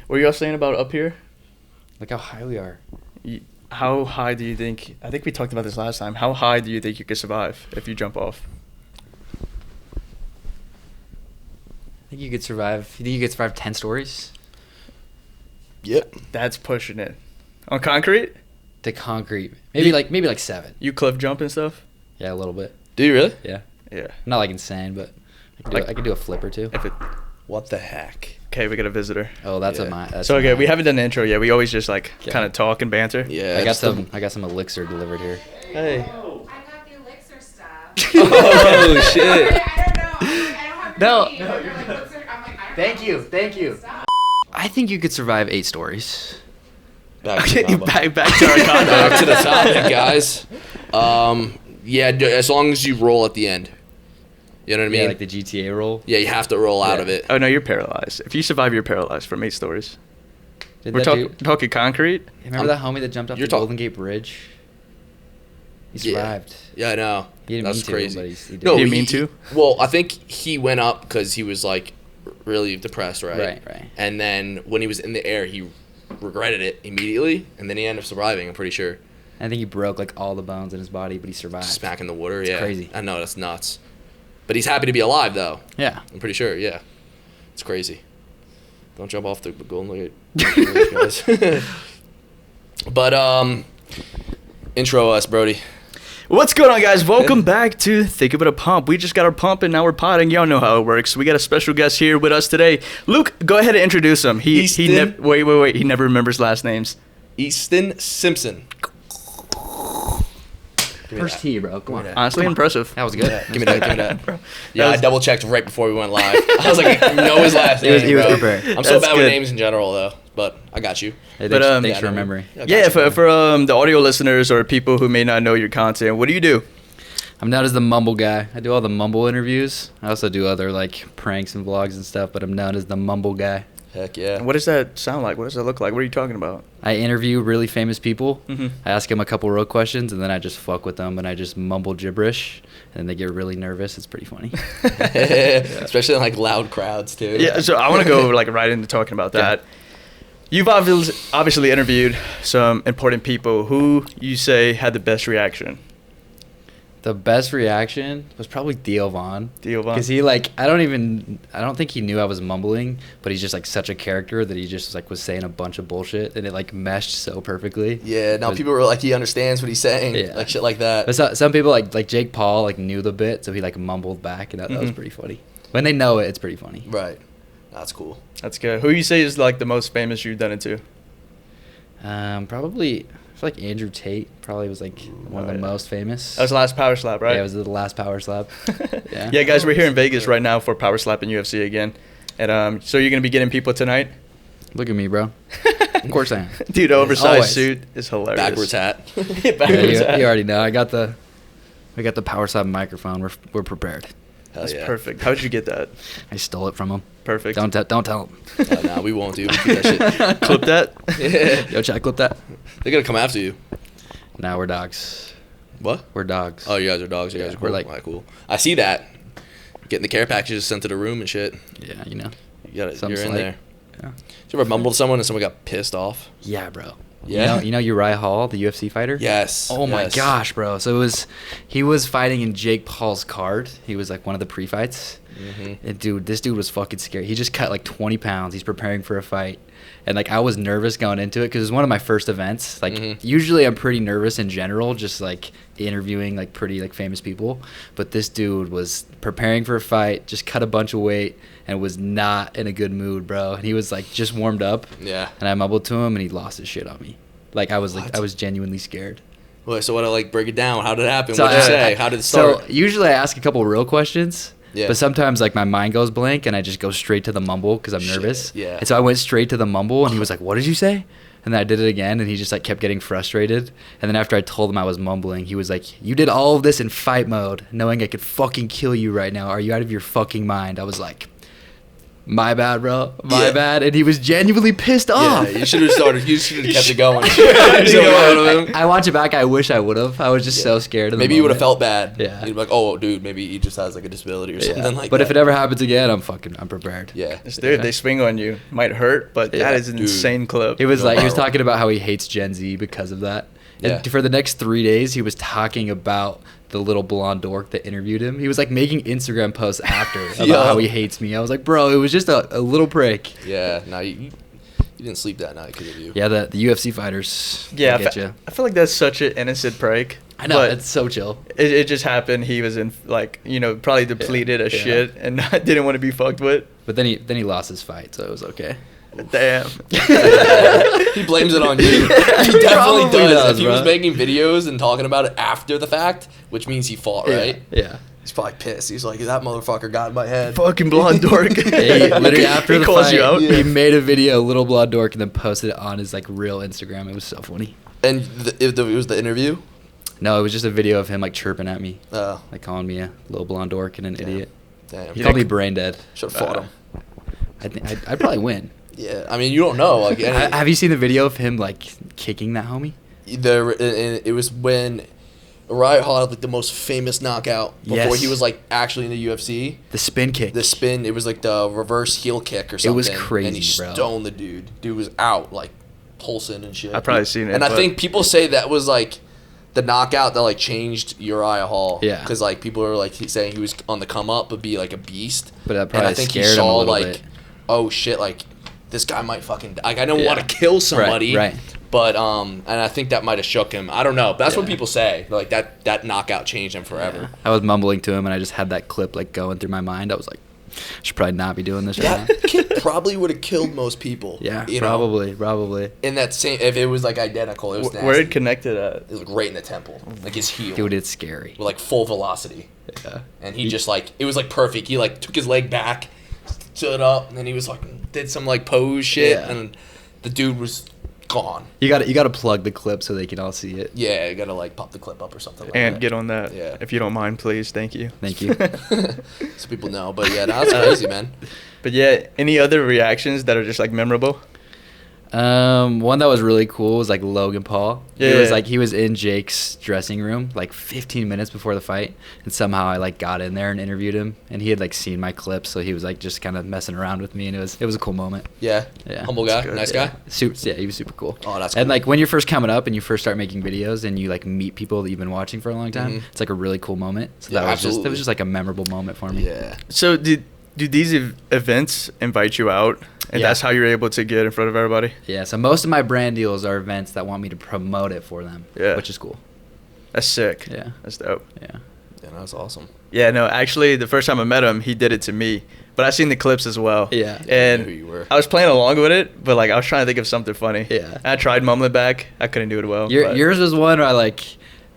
What are y'all saying about up here? Look how high we are. How high do you think? I think we talked about this last time. How high do you think you could survive if you jump off? I think you could survive. You think you could survive 10 stories? Yep. That's pushing it. On concrete? To concrete. Maybe like 7. You cliff jump and stuff? Yeah, a little bit. Do you really? Yeah. Yeah. Not like insane, but I could do a flip or two. If it. What the heck? Okay, we got a visitor. Oh, that's Yeah. So okay, we haven't done the intro yet. We always just like Yeah. kind of talk and banter. Yeah. I got some elixir delivered here. Hey. I got the elixir stuff. Oh shit. I don't know. I don't No. have your name. You're like, what's your- I'm like, I don't Thank know you, what's thank your you. stuff. I think you could survive 8 stories. Back to the Okay, combo. back to our content. Back to the topic, guys. Yeah, as long as you roll at the end. You know what I mean? Yeah, like the GTA roll. Yeah, you have to roll out Yeah. of it. Oh no, you're paralyzed. If you survive, you're paralyzed from 8 stories. Did We're that dude- talking concrete. Remember that homie that jumped off You're the talk- Golden Gate Bridge? He Yeah. survived. Yeah, I know. He didn't That's mean to, crazy. but he did. No, He didn't mean to? Well, I think he went up because he was like really depressed, right? Right. And then when he was in the air, he regretted it immediately, and then he ended up surviving. I'm pretty sure. I think he broke like all the bones in his body, but he survived. Smack in the water. Yeah, crazy. I know, that's nuts. But he's happy to be alive, though. Yeah. I'm pretty sure. Yeah, it's crazy. Don't jump off the Golden Gate, guys. But intro us, Brodie. What's going on, guys? Welcome back to Think About a Pump. We just got our pump and now we're potting. Y'all know how it works. We got a special guest here with us today. Luke, go ahead and introduce him. Easton. Wait. He never remembers last names. Easton Simpson. First tee, bro. Come on. Honestly, impressive. That was good. Give me that. Give me that. Bro. Yeah, I double checked right before we went live. I was like, know his last name. He was bro. prepared. I'm so That's bad with good. names in general, though. But I got you. Hey, But, thanks, yeah, for no, remembering. I got Yeah, you, for man. the audio listeners or people who may not know your content, what do you do? I'm known as the Mumble guy. I do all the Mumble interviews. I also do other like pranks and vlogs and stuff, but I'm known as the Mumble guy. Heck yeah. What does that sound like? What does that look like? What are you talking about? I interview really famous people. Mhm. I ask them a couple real questions, and then I just fuck with them, and I just mumble gibberish, and they get really nervous. It's pretty funny. Especially in like loud crowds, too. Yeah, so I want to go like right into talking about that. You've obviously interviewed some important people. Who you say had the best reaction? The best reaction was probably Theo Von. Theo Von? Because he like, I don't think he knew I was mumbling, but he's just like such a character that he just like was saying a bunch of bullshit, and it like meshed so perfectly. Yeah, now But- people were like, he understands what he's saying. Yeah. Like shit like that. But some people like Jake Paul like knew the bit, so he like mumbled back, and that was Mhm. pretty funny. When they know it, it's pretty funny. Right. That's cool. That's good. Who you say is like the most famous you've done it to? Probably I feel like Andrew Tate probably was like one of the yeah. most famous. That was the last Powerslap, right? Yeah, it was the last Powerslap. Yeah. Yeah, guys, we're here in Vegas right now for Powerslap and UFC again. And so you're going to be getting people tonight? Look at me, bro. Of course I am. Dude, oversized Always. suit is hilarious. Backwards hat. Backwards Yeah, hat. you already know. We got the Powerslap microphone. We're prepared. Hell That's yeah. perfect. How did you get that? I stole it from him. Perfect. Don't tell him. Nah, we won't, dude. We keep that shit. Clip that. Yeah. Yo, check clip that. They're going to come after you. Nah, we're dogs. What? We're dogs. Oh, you guys are dogs. You guys Yeah, are we're cool. like- Alright, cool. I see that. Getting the care packages sent to the room and shit. Yeah, you know. You got it. Some You're in slight. there. Yeah. Did you ever mumble to someone and someone got pissed off? Yeah, bro. Yeah? You know Uriah Hall, the UFC fighter? Yes. Oh my yes. gosh, bro. So he was fighting in Jake Paul's card. He was like one of the pre-fights. Mhm. And this dude was fucking scary. He just cut like 20 pounds. He's preparing for a fight. And like I was nervous going into it because it was one of my first events. Like Mhm. usually I'm pretty nervous in general, just like interviewing like pretty like famous people. But this dude was preparing for a fight, just cut a bunch of weight, and was not in a good mood, bro. And he was like just warmed up. Yeah. And I mumbled to him, and he lost his shit on me. Like I was What? I was genuinely scared. Well, so what? I like break it down. How did it happen? So What'd you I- say? How did it start? So usually I ask a couple real questions. Yeah. But sometimes like my mind goes blank and I just go straight to the mumble because I'm Shit, nervous. yeah. And so I went straight to the mumble and he was like, "What did you say?" And then I did it again and he just like kept getting frustrated. And then after I told him I was mumbling, he was like, "You did all of this in fight mode, knowing I could fucking kill you right now. Are you out of your fucking mind?" I was like, My bad, bro. My bad. And he was genuinely pissed off. Yeah, you should have started. You should have kept it going. I watch it back. I wish I would have. I was just so scared of the Maybe you would have moment. felt bad. Yeah. You'd be like, oh, dude, maybe he just has like a disability or something like But that. if it ever happens again, I'm prepared. Yeah. Dude, they swing on you. Might hurt, but Yeah. that is an Dude. insane clip. He was like, he was talking about how he hates Gen Z because of that. And Yeah. for the next 3 days, he was talking about the little blonde dork that interviewed him. He was like making Instagram posts after about Yo. how he hates me. I was like, bro, it was just a little prick. Yeah. No, you didn't sleep that night because of you. Yeah, the UFC fighters. Yeah, get you. I feel like that's such an innocent prank. I know, but it's so chill. it just happened. He was in like probably depleted as Yeah. shit and didn't want to be fucked with. But then he lost his fight, so it was okay. Damn. He blames it on you. He definitely probably does. does, If he was bro. making videos and talking about it after the fact, which means he fought, right? Yeah. He's probably pissed. He's like, that motherfucker got in my head. Fucking blonde dork. He literally after He the calls fight, you out. he made a video, little blonde dork, and then posted it on his like real Instagram. It was so funny. And it was the interview? No, it was just a video of him like chirping at me, Oh, like calling me a little blonde dork and an idiot. damn. He called me brain dead. Should have fought him. I think I'd probably win. Yeah, I mean, you don't know. Like, Have you seen the video of him like kicking that homie? it was when Uriah Hall had like the most famous knockout before Yes. he was like actually in the UFC. The spin kick. The spin, it was like the reverse heel kick or It something. was And he crazy, bro. stoned the dude. Dude was out, like pulsing and shit. I've probably seen it, And I but- think people say that was like the knockout that like changed Uriah Hall. Yeah. Because like people are like saying he was on the come up, but be like a beast. But that And probably I think he scared him a saw little like, bit. oh shit, like this guy might fucking like I don't Yeah. want to kill somebody. Right. But and I think that might have shook him. I don't know. But that's what Yeah. people say. Like that knockout changed him forever. I was mumbling to him, and I just had that clip like going through my mind. I was like, I should probably not be doing this right That now. kid probably would have killed most people. Yeah, you know? probably. In that same, if it was like identical, it was nasty. Where it connected at? It was like right in the temple, like his heel, Dude, it's scary. with like full velocity. Yeah. And he just like it was like perfect. He like took his leg back, stood up, and then he was like did some like pose shit, Yeah. and the dude was gone. You got to plug the clip so they can all see it. Yeah, you gotta like pop the clip up or something. Like And that. get on that. Yeah. If you don't mind, please. Thank you. Thank you. so people know. But yeah, that's crazy, man. But yeah, any other reactions that are just like memorable? One that was really cool was like Logan Paul. Yeah. He was in Jake's dressing room like 15 minutes before the fight, and somehow I like got in there and interviewed him, and he had like seen my clips, so he was like just kind of messing around with me, and it was a cool moment. Yeah, Yeah. humble guy, good. nice Yeah. guy. Yeah, he was super cool. Oh, that's And cool. like when you're first coming up and you first start making videos and you like meet people that you've been watching for a long time, Mhm. it's like a really cool moment. So Yeah, that absolutely. was just like a memorable moment for me. Yeah. So do these events invite you out, and Yeah. that's how you're able to get in front of everybody? Yeah, so most of my brand deals are events that want me to promote it for them, Yeah. which is cool. That's sick. Yeah. That's dope. Yeah. Yeah, that's awesome. Yeah, no, actually, the first time I met him, he did it to me, but I seen the clips as well. Yeah. And I knew who you were. I was playing along with it, but like I was trying to think of something funny. Yeah. I tried mumbling back. I couldn't do it well. but- Yours was one where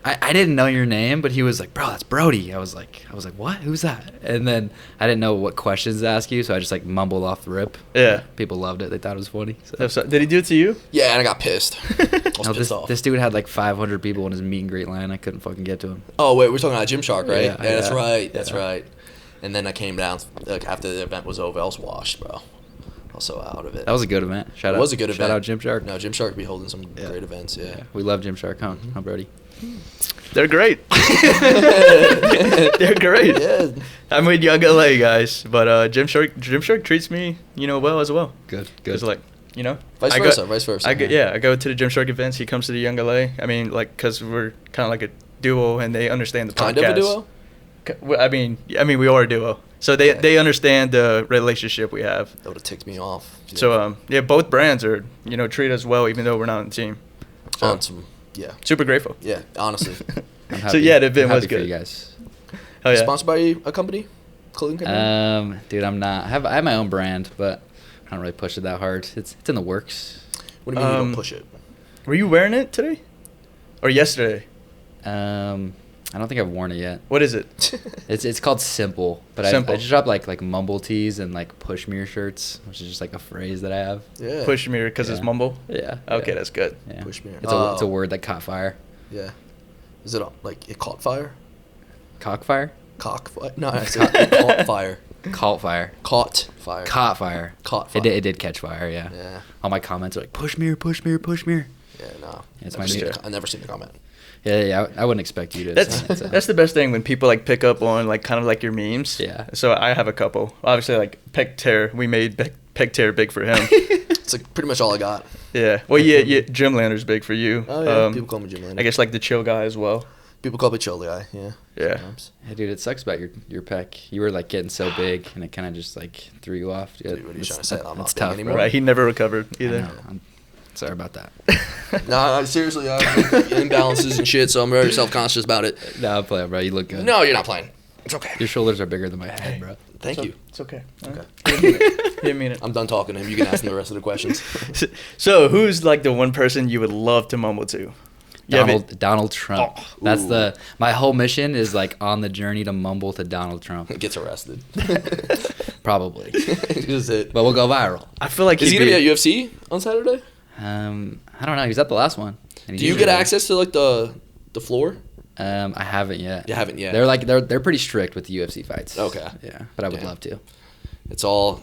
I didn't know your name, but he was like, "Bro, that's Brodie." I was like, "What? Who's that?" And then I didn't know what questions to ask you, so I just like mumbled off the rip. Yeah. People loved it. They thought it was funny. So. So, did he do it to you? Yeah, and I got pissed. I was No, pissed off. this dude had like 500 people in his meet and greet line. I couldn't fucking get to him. Oh wait, we're talking about Gymshark, right? Yeah, Yeah, that's yeah, right. That's yeah. right. And then I came down like after the event was over. I was washed, bro. I was so out of it. That was a good event. Shout It out. was a good Shout event. out Gymshark. No, Gymshark be holding some Yeah. great events. Yeah. Yeah, we love Gymshark, huh? Huh, Brodie? They're great. They're great. Yeah. I'm with Young LA guys, but Gymshark treats me, well as well. Good. It's like, Vice I go- versa. Vice versa. I go to the Gymshark events. He comes to the Young LA. I mean, like, cause we're kind of like a duo, and they understand the podcast. Kind of a duo. I mean, we are a duo, so they understand the relationship we have. That would have ticked me off. So yeah, both brands are treat us well, even though we're not on the team. So on some. Yeah. super grateful. Yeah. Honestly. I'm So, yeah, the event I'm was happy for good. you guys. Oh yeah. Sponsored by a company, clothing company. Dude, I'm not. I have my own brand, but I don't really push it that hard. It's in the works. What do you mean you um, don't push it? Were you wearing it today, or yesterday? I don't think I've worn it yet. What is it? It's called Simple, but Simple. I just dropped like Mumble tees and like push mirror shirts, which is just like a phrase that I have. Yeah. Push me because it's Yeah. Mumble. Yeah. Okay, yeah. that's good. Yeah. Push mirror. It's a Oh. word that caught fire. Yeah. Is it like it caught fire? Cockfire? Cock fire? No, it's it caught fire. Caught fire. Caught fire. Caught fire. Caught fire. It did catch fire, yeah. Yeah. All my comments are like, push mirror, push mirror, push mirror. Yeah, no. It's Never my seen new- I've never seen the comment. Yeah, I wouldn't expect you to. That's say it, so. that's the best thing when people like pick up on like kind of like your memes. Yeah. So I have a couple. Obviously, like Peg Tear. We made Peg Tear big for him. It's like pretty much all I got. Yeah. Well, yeah. Gymlander's big for you. Oh, yeah. People call me Jim Lander. I guess like the chill guy as well. People call me Chill Guy, yeah. Yeah. Sometimes. Yeah, dude, it sucks about your pec. You were like getting so big, and it kind of just like threw you off. Dude, what are you trying to say? I'm not It's big tough, anymore? bro. Right. He never recovered I either. know, I'm sorry about that. No, seriously, I have imbalances and shit, so I'm very self-conscious about it. No, I'm playing, bro. You look good. No, you're not playing. It's okay. Your shoulders are bigger than my head, bro. Thank you. It's okay. Okay. He didn't mean it. I'm done talking to him. You can ask him the rest of the questions. So, who's like the one person you would love to mumble to? You have it- Donald Trump. Oh, That's my whole mission is like on the journey to mumble to Donald Trump. Gets arrested. Probably. Is it? But we'll go viral. I feel like Is he he'd gonna be. be at UFC on Saturday? I don't know. He was at the last one. And Do he's you get usually- access to like the floor? I haven't yet. You haven't yet. They're like they're pretty strict with the UFC fights. Okay. Yeah, but I would Yeah. love to. It's all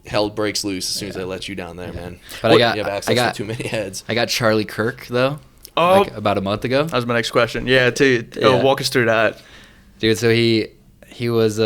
hell breaks loose as soon as they let you down there, man. But you have access I got to too many heads. I got Charlie Kirk though. Oh, Like about a month ago. that was my next question. Yeah, Yeah. walk us through that. Dude, so he was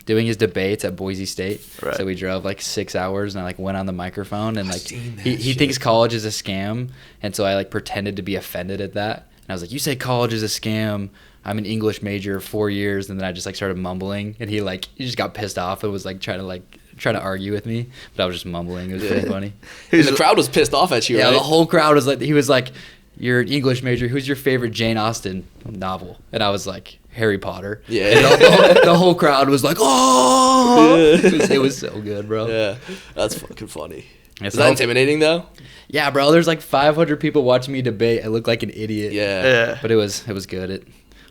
doing his debates at Boise State. Right. So we drove like 6 hours and I like went on the microphone and like seen that he shit. thinks college is a scam, and so I like pretended to be offended at that. And I was like, "You say college is a scam. I'm an English major, 4 years." And then I just like started mumbling, and he just got pissed off and was like trying to argue with me, but I was just mumbling. It was pretty funny. And the crowd was pissed off at you, Yeah, right? the whole crowd was like, he was like, "You're an English major. Who's your favorite Jane Austen novel?" And I was like, "Harry Potter." Yeah. And the whole crowd was like, "Oh!" It was so good, bro. Yeah, that's fucking funny. Yeah, Is so- that intimidating though? Yeah, bro. There's like 500 people watching me debate. I look like an idiot. Yeah. Yeah. But it was good.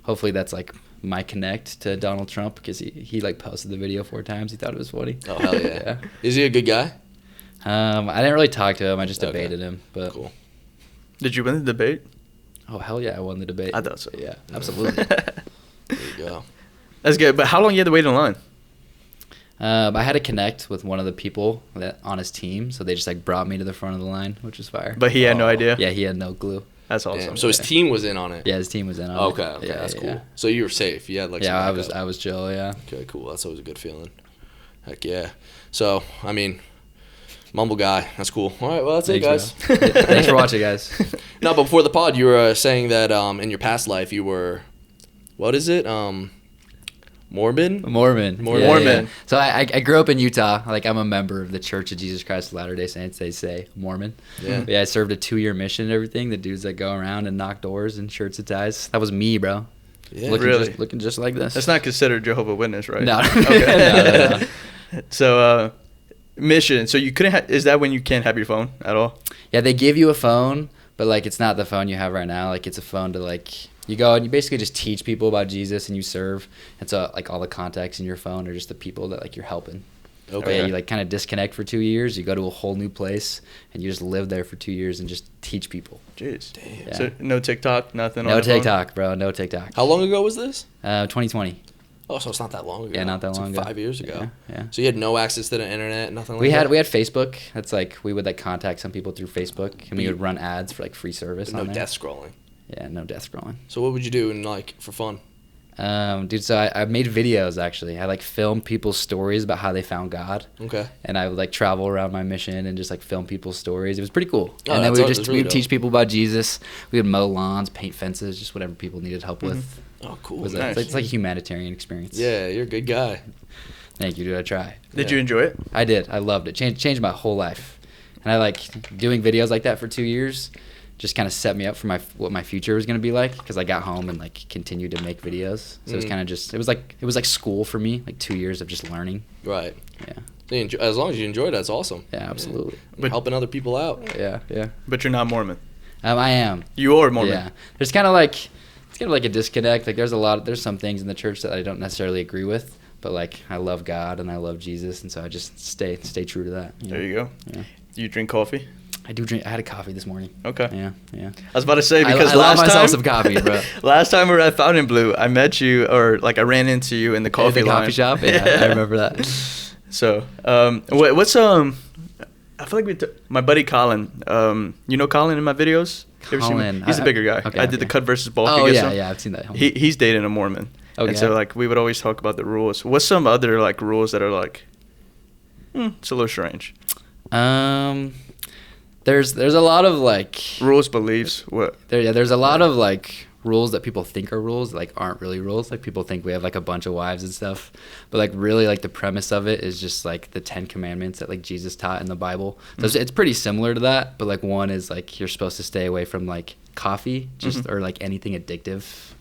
Hopefully that's like my connect to Donald Trump, because he like posted the video 4 times. He thought it was funny. Oh hell yeah. Is he a good guy? I didn't really talk to him. I just Okay. debated him. But Cool. Did you win the debate? oh hell yeah, I won the debate. I thought so. Yeah, absolutely. There you go. That's good. But how long you had to wait in line? I had to connect with one of the people that on his team, so they just like brought me to the front of the line, which was fire. But he had no Oh. idea. yeah, he had no clue. That's awesome. Damn. So his team was in on it. Yeah, his team was in on Okay. it. Okay. Yeah, That's yeah, cool. yeah. So you were safe. You had like. Yeah, some backup. I was chill. Yeah. Okay. Cool. That's always a good feeling. Heck yeah. So I mean, mumble guy. That's cool. All right. Well, that's it, guys. bro. Thanks for watching, guys. No, but before the pod, you were saying that in your past life you were, what is it? Mormon. Mormon. Mormon. So I grew up in Utah. Like, I'm a member of the Church of Jesus Christ of Latter-day Saints. They say Mormon. Yeah. But yeah, I served a 2-year mission and everything. The dudes that go around and knock doors and shirts and ties. That was me, bro. Yeah. Really? Looking just like this. That's not considered Jehovah Witness, right? No. Okay. No. So, mission. So you couldn't. Is that when you can't have your phone at all? Yeah, they give you a phone, but like it's not the phone you have right now. Like, it's a phone to like you go and you basically just teach people about Jesus and you serve. And so like all the contacts in your phone are just the people that like you're helping. But Okay. yeah, you like kind of disconnect for 2 years. You go to a whole new place and you just live there for 2 years and just teach people. Jeez. Damn. Yeah. So no TikTok, nothing. No on the phone? TikTok, bro. No TikTok. How long ago was this? 2020. Oh, so it's not that long ago. Yeah, not that It's long like ago. 5 years ago. Yeah. So you had no access to the internet, nothing like We that. had Facebook. That's like we would like contact some people through Facebook, and we would run ads for like free service. no on there. death scrolling. Yeah, no death scrolling. So what would you do for fun? Dude, so I made videos actually. I like filmed people's stories about how they found God, Okay. and I would like travel around my mission and just like film people's stories. It was pretty cool. Oh, And then that's we that's we really would dope. teach people about Jesus. We would mow lawns, paint fences, just whatever people needed help with. Oh, cool. It was Nice. it's like a humanitarian experience. Yeah, you're a good guy. Thank you, dude. I try. Did Yeah. you enjoy it? I did. I loved it. Changed my whole life. And I like doing videos like that for 2 years. Just kind of set me up for what my future was going to be like, because I got home and like continued to make videos. So it was kind of just it was like school for me, like 2 years of just learning. Right. Yeah. So as long as you enjoy it, that's awesome. Yeah, absolutely. But helping other people out. Yeah, yeah. But you're not Mormon. I am. You are Mormon. Yeah. There's kind of like a disconnect. Like there's some things in the church that I don't necessarily agree with, but like I love God and I love Jesus, and so I just stay true to that. There you go. Yeah. Do you drink coffee? I do drink. I had a coffee this morning. Okay. Yeah. I was about to say because I love last myself time, some coffee, bro. last time we were at Fountain Blue, I met you, or like I ran into you in the coffee the line. coffee shop. Yeah, I remember that. So, what's I feel like my buddy Colin. You know Colin in my videos? You ever seen him? Colin, He's a bigger guy. okay, I did the cut versus bulk Oh against yeah, him. yeah, I've seen that. He's dating a Mormon. Okay. And so like we would always talk about the rules. What's some other like rules that are like, it's a little strange. There's a lot of like Rules, beliefs. What? there's a lot of like rules that people think are rules, like aren't really rules. Like people think we have like a bunch of wives and stuff, but like really like the premise of it is just like the 10 Commandments that like Jesus taught in the Bible. So it's pretty similar to that, but like one is like you're supposed to stay away from like coffee, just or like anything addictive.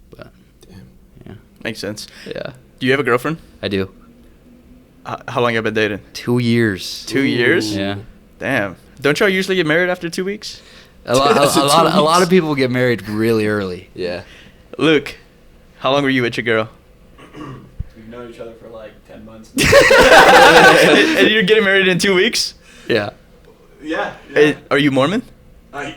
But yeah, Makes sense. yeah, Do you have a girlfriend? I do. How long have you been dating? 2 2 years. 2 years? Yeah. Damn. Don't y'all usually get married after 2 weeks? A lot of people get married really early. Yeah. Luke, how long were you with your girl? We've known each other for like 10 months. And you're getting married in 2 weeks? Yeah. Yeah. Are you Mormon?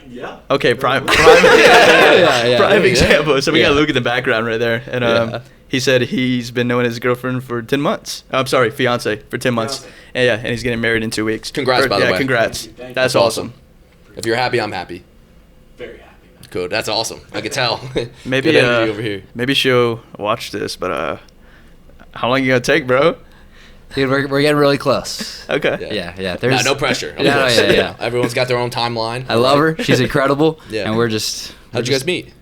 Yeah. Okay, prime Yeah. example. So we got Yeah. Luke in the background right there, and Yeah. he said he's been knowing his girlfriend for 10 months. I'm sorry, fiance for 10 months. Fiance. And he's getting married in 2 weeks. Congrats, by the way. Congrats. Thank you. That's That's awesome. If you're happy, I'm happy. Very happy. Good. That's awesome. I could tell. Maybe Good energy over here. maybe she'll watch this, but how long you gonna take, bro? Dude, we're getting really close. Okay. Yeah. No pressure. Of Yeah, course. yeah. Everyone's got their own timeline. I love her. She's incredible. Yeah. And we're just. How'd you guys meet?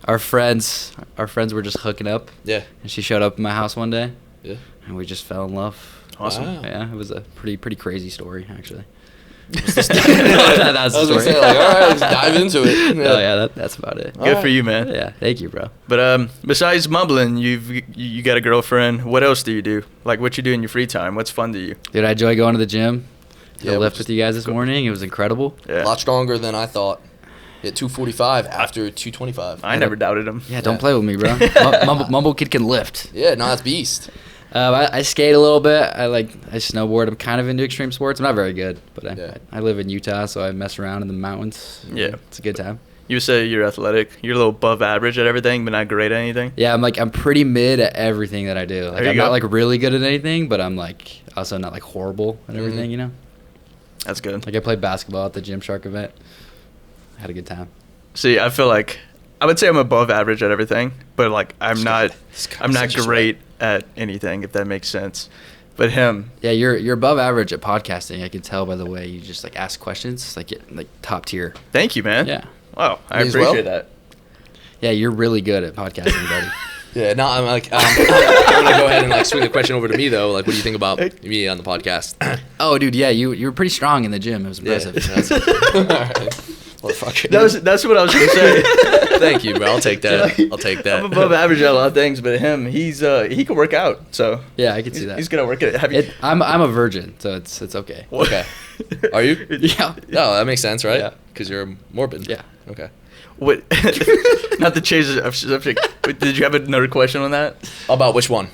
Our friends were just hooking up, Yeah. and she showed up in my house one day, Yeah. and we just fell in love. Awesome. Wow. Yeah, it was a pretty crazy story actually. That's That's I was the gonna story. say, like, all right, let's dive into it. Oh yeah, that's about it. Good for you, man. Yeah, thank you, bro. But besides mumbling, you got a girlfriend. What else do you do? Like what you do in your free time? What's fun to you? Dude, I enjoy going to the gym. Did Yeah, a we lift just- with you guys this morning. It was incredible. Yeah. A lot stronger than I thought. Hit 245 after 225. I never doubted him. Yeah, don't Yeah. play with me, bro. Mumble kid can lift. Yeah, no, that's beast. I skate a little bit. I snowboard. I'm kind of into extreme sports. I'm not very good, but Yeah. I live in Utah, so I mess around in the mountains. Yeah. It's a good time. You say you're athletic. You're a little above average at everything, but not great at anything. Yeah, I'm pretty mid at everything that I do. Like There you I'm go. not like really good at anything, but I'm like also not like horrible at everything, you know? That's good. Like I played basketball at the Gymshark event. I had a good time. See, I feel like I would say I'm above average at everything, but like I'm not such a great at anything, if that makes sense. But him, Yeah, you're above average at podcasting. I can tell by the way you just like ask questions, like top tier. thank you, man. Yeah. Wow, I Me as well? appreciate that. Yeah, you're really good at podcasting, buddy. Yeah, no, I'm like, I'm gonna go ahead and like swing the question over to me though. Like, what do you think about me on the podcast? Oh, dude, yeah, you were pretty strong in the gym. It was impressive. All right. Motherfucker. That's what I was gonna say. Thank you, bro. I'll take that. I'll take that. I'm above average at a lot of things, but him, he can work out. So Yeah, I can see that. he's gonna work it. Have you? I'm a virgin, so it's okay. Okay. Are you? Yeah. No, that makes sense, right? Yeah. Because you're morbid. Yeah. Okay. What? Not to change the subject. But did you have another question on that? About which one?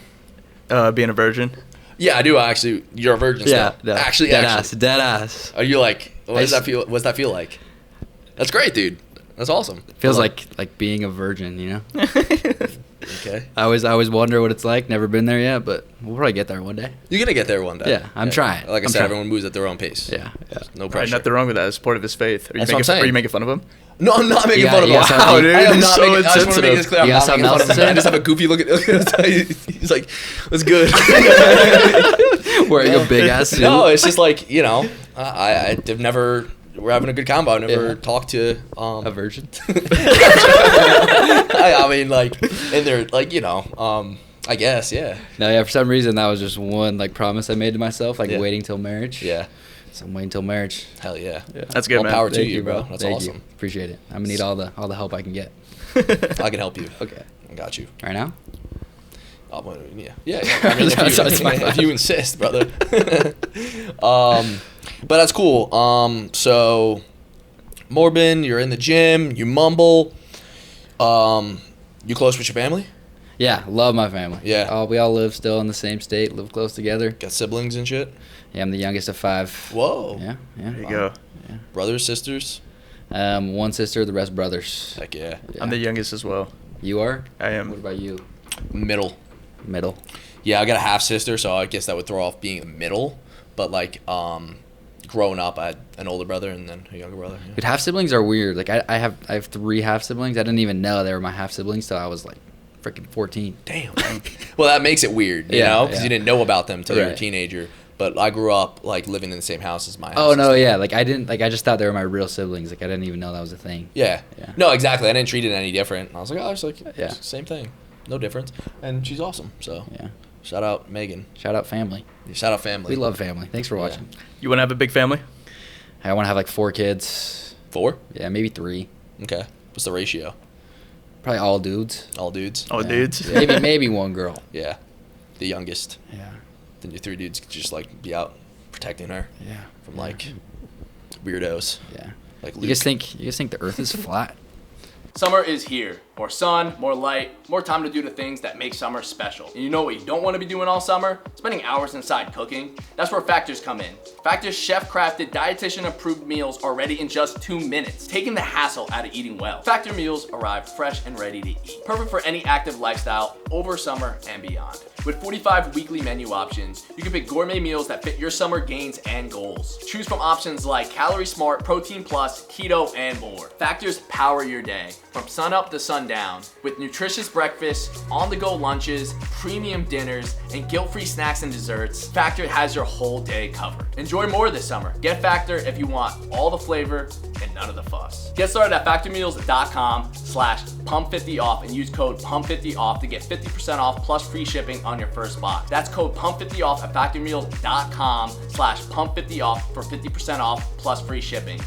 Being a virgin. Yeah, I do actually. You're a virgin Yeah. still. Actually. Dead ass. Are you like? What I does that s- feel? What does that feel like? That's great, dude. That's awesome. Feels Hold like being a virgin, you know? on. Okay. I always wonder what it's like. Never been there yet, but we'll probably get there one day. You're gonna get there one day. Yeah, I'm trying. Like I I'm said, trying. everyone moves at their own pace. Yeah. No Right, pressure. nothing wrong with that. It's part of his faith. Are you, That's what I'm saying. are you making fun of him? No, I'm not making Yeah, fun of him. yeah, Wow, dude, I am he's not so making. I just want to make this clear. I'm You got not making something fun else of to him. say? I just have a goofy look at. He's like, "What's good?" Wearing a big ass suit. No, it's just like I've never. We're having a good combo. I never Yeah. talked to a virgin. I mean, like, and they're like, I guess, yeah. No, yeah. For some reason, that was just one like promise I made to myself, like Yeah. waiting till marriage. Yeah. So I'm waiting till marriage. Hell yeah. That's good, All man. power to Thank you, bro. That's Thank awesome. You. Appreciate it. I'm gonna need all the help I can get. I can help you. Okay. I got you. Right now. Oh, well, yeah. I mean, That's fine. if you insist, brother. But that's cool. So, Morbin, you're in the gym. You mumble. You close with your family? Yeah, love my family. Yeah. We all live still in the same state, live close together. Got siblings and shit? Yeah, I'm the youngest of 5. Whoa. Yeah. There you go. Brothers, sisters? One sister, the rest brothers. Heck yeah. I'm the youngest as well. You are? I am. What about you? Middle. Middle. Yeah, I got a half sister, so I guess that would throw off being the middle. But like, growing up, I had an older brother and then a younger brother. Yeah. But half siblings are weird. Like I have 3 half siblings. I didn't even know they were my half siblings till I was like freaking 14. Damn. Well, that makes it weird, you know, because you didn't know about them till you were a Right. teenager. But I grew up like living in the same house as my half Oh no, sister. yeah. Like I didn't like I just thought they were my real siblings. Like I didn't even know that was a thing. Yeah. Yeah. No, exactly. I didn't treat it any different. I was like, oh, it's like Yeah. same thing, no difference. And she's awesome. So Yeah. shout out Megan. Shout out family. Shout out family. We love family. Thanks for watching. You want to have a big family? I want to have like 4 kids. 4. Yeah, maybe 3. Okay. What's the ratio? Probably all dudes. All dudes. Oh, Yeah. dudes. Maybe one girl. Yeah. The youngest. Yeah. Then your 3 dudes could just like be out protecting her Yeah. from like weirdos. Yeah. Like You Luke. guys think the Earth is flat? Summer is here. More sun, more light, more time to do the things that make summer special. And you know what you don't want to be doing all summer? Spending hours inside cooking. That's where Factors come in. Factors chef-crafted, dietitian-approved meals are ready in just 2 minutes, taking the hassle out of eating well. Factor meals arrive fresh and ready to eat. Perfect for any active lifestyle over summer and beyond. With 45 weekly menu options, you can pick gourmet meals that fit your summer gains and goals. Choose from options like Calorie Smart, Protein Plus, Keto, and more. Factors power your day from sun up to sundown with nutritious breakfasts, on-the-go lunches, premium dinners, and guilt-free snacks and desserts. Factor has your whole day covered. Enjoy more this summer. Get Factor if you want all the flavor and none of the fuss. Get started at factormeals.com/pump50off and use code pump50off to get 50% off plus free shipping on your first box. That's code pump50off at factormeals.com/pump50off for 50% off plus free shipping.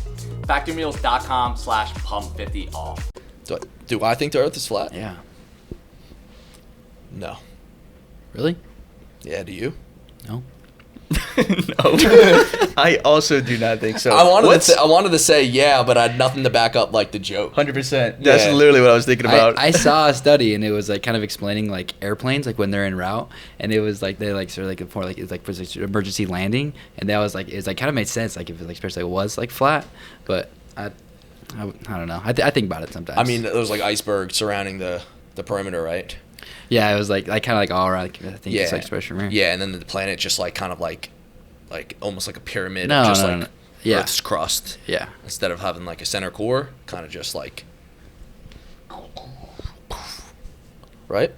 Factormeals.com/pump50off. Do I think the Earth is flat? Yeah. No. Really? Yeah. Do you? No. No. I also do not think so. I wanted to say yeah, but I had nothing to back up like the joke. 100%. That's Yeah. literally what I was thinking about. I saw a study and it was like kind of explaining like airplanes like when they're en route, and it was like they like sort of like for like it's like for like, emergency landing, and that was like it's like kind of made sense like if it like especially it was like flat, but I don't know. I think about it sometimes. I mean, there was like icebergs surrounding the perimeter, right? yeah, it was like kind of like all right. I think it's like special. Right? Yeah, and then the planet just like kind of like almost like a pyramid No, of just no, like no. Yeah. Earth's crust. Yeah. Instead of having like a center core, kind of just like right?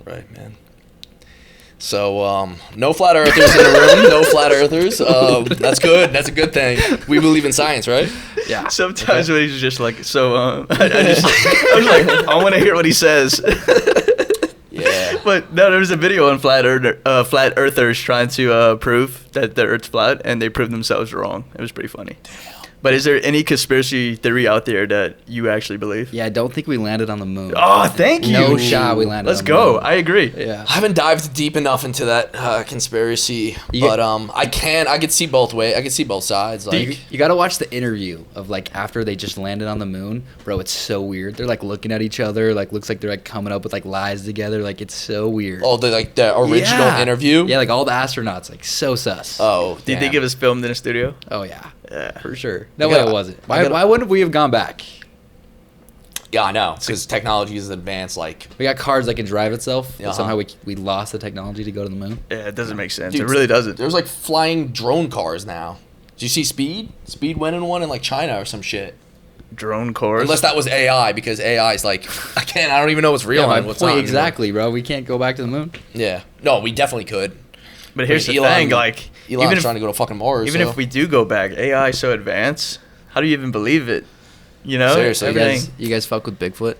Right, man. So, no flat earthers in the room. No flat earthers. That's good. That's a good thing. We believe in science, right? Yeah. Sometimes when he's just like, so, I was like, I want to hear what he says. Yeah. But no, there was a video on flat earthers trying to prove that the Earth's flat, and they proved themselves wrong. It was pretty funny. But is there any conspiracy theory out there that you actually believe? Yeah, I don't think we landed on the moon. Oh, thank you. No shot we landed Let's on the go. moon. I agree. Yeah. I haven't dived deep enough into that conspiracy, You but get- I could see both ways. I could see both sides. Like, You got to watch the interview of like after they just landed on the moon, bro. It's so weird. They're like looking at each other, like looks like they're like coming up with like lies together. Like it's so weird. oh, the original Yeah. interview. Yeah, like all the astronauts, like so sus. Oh, Do you think it was filmed in a studio? Oh yeah, Yeah. for sure. No I way gotta- it wasn't. I gotta- Why wouldn't we have gone back? Yeah, I know. Because technology is advanced. Like, We got cars that can drive itself, but Uh-huh. somehow we lost the technology to go to the moon. Yeah, it doesn't make sense. dude, it really doesn't. There's like flying drone cars now. Did you see Speed? Speed went in one in like China or some shit. Drone cars. Unless that was AI, because AI is like, I don't even know what's real Yeah, my and what's not point anymore. exactly, bro. We can't go back to the moon. Yeah. No, we definitely could. But here's the Elon- thing, like, Elon's even if, trying to go to fucking Mars. even if we do go back, AI is so advanced. How do you even believe it? You know, Seriously, everything. You guys fuck with Bigfoot?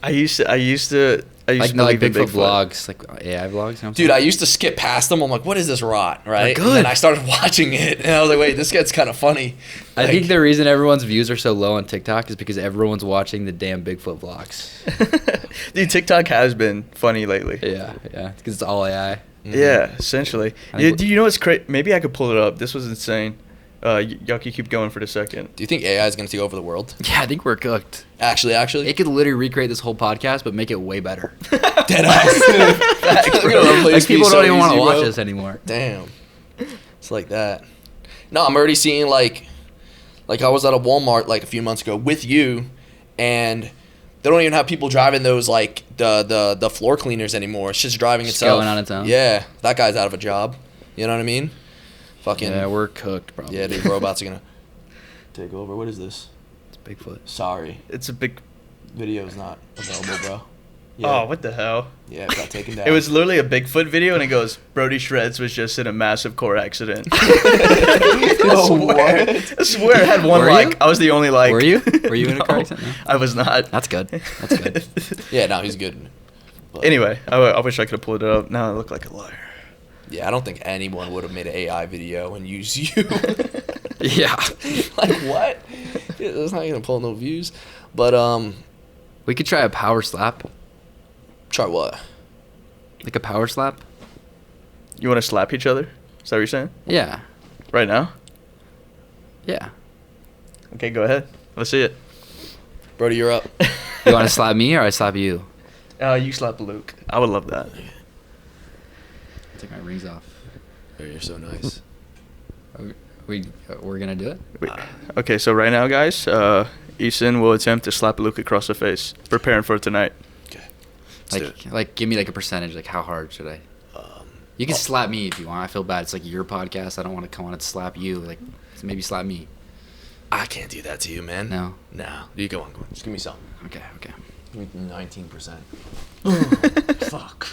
I used to Like no, like believe in Bigfoot vlogs, like AI vlogs. You know what I'm Dude, saying? I used to skip past them. I'm like, what is this rot, right? They're And then good. I started watching it, and I was like, wait, this gets kind of funny. I Like, think the reason everyone's views are so low on TikTok is because everyone's watching the damn Bigfoot vlogs. Dude, TikTok has been funny lately. Yeah, because it's all AI. Yeah, essentially. I think Do you know what's crazy? Maybe I could pull it up. This was insane. y'all can keep going for the second. Do you think AI is going to take over the world? Yeah, I think we're cooked. Actually, It could literally recreate this whole podcast, but make it way better. dead ass. Like people don't even want to watch us anymore. Damn, it's like that. No, I'm already seeing like I was at a Walmart like a few months ago with you, and they don't even have people driving those like the floor cleaners anymore. It's just driving Just itself. going on its own. Yeah, that guy's out of a job. You know what I mean? Fucking Yeah, we're cooked, bro. yeah, dude. Robots are gonna take over. What is this? It's Bigfoot. Sorry, It's a big. video's not available, bro. Oh, what the hell? Yeah, it got taken down. It was literally a Bigfoot video, and it goes, Brodie SHREDZ was just in a massive car accident. Oh, what? I swear I had one Were like. you? I was the only like. Were you? Were you in a car No, accident? No. I was not. That's good. That's good. Yeah, no, he's good. But, Anyway, I wish I could have pulled it up. Now I look like a liar. yeah, I don't think anyone would have made an AI video and used you. Yeah. Like what? Yeah, it's not gonna pull no views. But We could try a power slap. try what? Like a power slap? You want to slap each other? Is that what you're saying? Yeah. Right now? Yeah. Okay, go ahead. Let's see it. Brodie, you're up. You want to slap me or I slap you? You slap Luke. I would love that. Take my rings off. Oh, you're so nice. We're gonna do it? Wait. Okay, so right now, guys, Easton will attempt to slap Luke across the face. Preparing for tonight. Okay. Like give me like a percentage. Like how hard should I? You can slap me if you want. I feel bad. It's like your podcast. I don't want to come on and slap you. Like maybe slap me. I can't do that to you, man. No. No. You go on. Just give me some. Okay. Okay. Give me 19%. Fuck.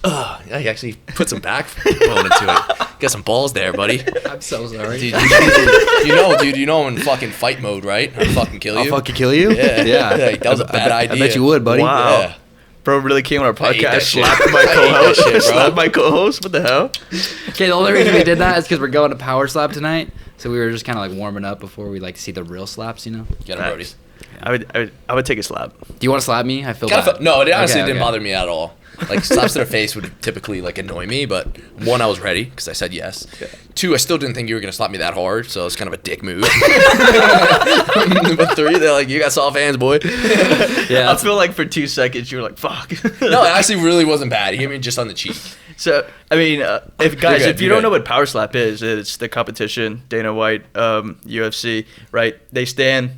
Yeah, you actually put some backbone into it. Got some balls there, buddy. I'm so sorry. Dude, you know I'm in fucking fight mode, right? I'll fucking kill you. I'll fucking kill you. Yeah. Yeah. Like, that was a bad idea. I bet you would, buddy. Wow. Yeah. Bro really came on our I hate that podcast, shit. slapped my I hate that co-host. shit, bro. Slapped my co-host. What the hell? Okay, the only reason we did that is because we're going to power slap tonight. So we were just kind of like warming up before we like see the real slaps, you know. Get him, Brodie. Facts. I would take a slap. Do you want to slap me? I feel Kinda bad. no, it honestly Okay, didn't okay. bother me at all. Like slaps to the face would typically like annoy me, but one, I was ready because I said yes. Yeah. Two, I still didn't think you were gonna slap me that hard, so it was kind of a dick move. But three, they're like, you got soft hands, boy. Yeah. I feel like for 2 seconds you were like, "Fuck." No, it actually really wasn't bad. He hit me just on the cheek. So I mean, if guys, good, if you you're don't know good. what Power Slap is, it's the competition. Dana White, UFC, right? They stand,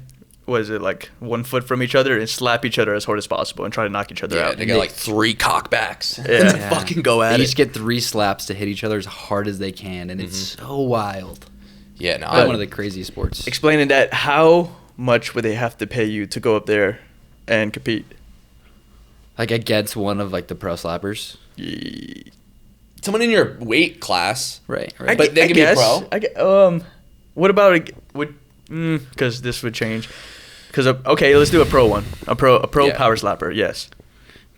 what is it, like 1 foot from each other and slap each other as hard as possible and try to knock each other Yeah, out. they got like 3 cockbacks. Yeah. To fucking go at They it. each get 3 slaps to hit each other as hard as they can, and it's so wild. Yeah, no. Probably one of the craziest sports. Explaining that, how much would they have to pay you to go up there and compete? Like against one of like the pro slappers. Someone in your weight class. Right. I Right. But they I can be guess, pro? what about because this would change. Because okay, let's do a pro one. A pro Yeah. Power Slapper. Yes.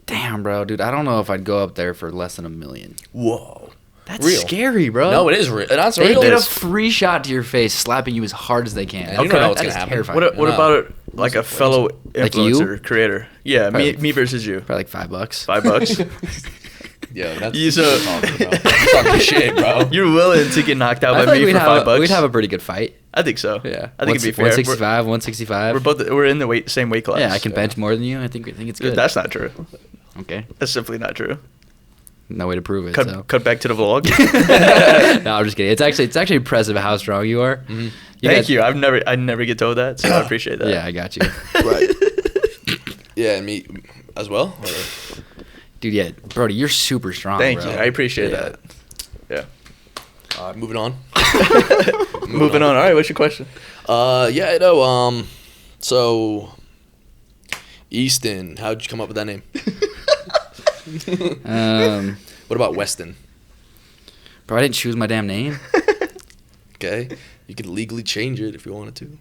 Damn, bro, dude, I don't know if I'd go up there for less than $1 million. Whoa. That's Real. scary, bro. No, it is real. That's They real. get a is. free shot to your face, slapping you as hard as they can. And you don't know what's That gonna is happen. terrifying. What No. about like a fellow Like you? influencer creator? Yeah, me versus you. Probably like $5. $5. Yeah, that's You so- talking shit, bro. You're willing to get knocked out I by feel like me we'd for have $5? we'd have a pretty good fight. I think so. Yeah, I think it'd be fair. 165, 165. We're in the same weight class. Yeah, I can bench more than you. I think it's good. That's not true. Okay. That's simply not true. No way to prove it. Cut, so. cut back to the vlog. No, I'm just kidding. It's actually impressive how strong you are. Mm-hmm. Thank you. I never get told that, so I appreciate that. Yeah, I got you. Right. Yeah, and me as well. Or? Dude, yeah, Brodie, you're super strong. Thank bro. you. I appreciate Yeah. that. Yeah. Moving on. Moving on. All right. What's your question? Yeah, I know. So, Easton, how'd you come up with that name? What about Weston? Bro, I didn't choose my damn name. Okay, you could legally change it if you wanted to.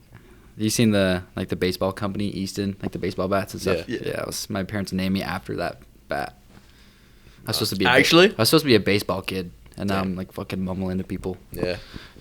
You seen the baseball company Easton, like the baseball bats and stuff? Yeah. Yeah, it was, my parents named me after that bat. I was supposed to be Actually? I was supposed to be a baseball kid, and now Yeah. I'm like fucking mumbling to people. Yeah.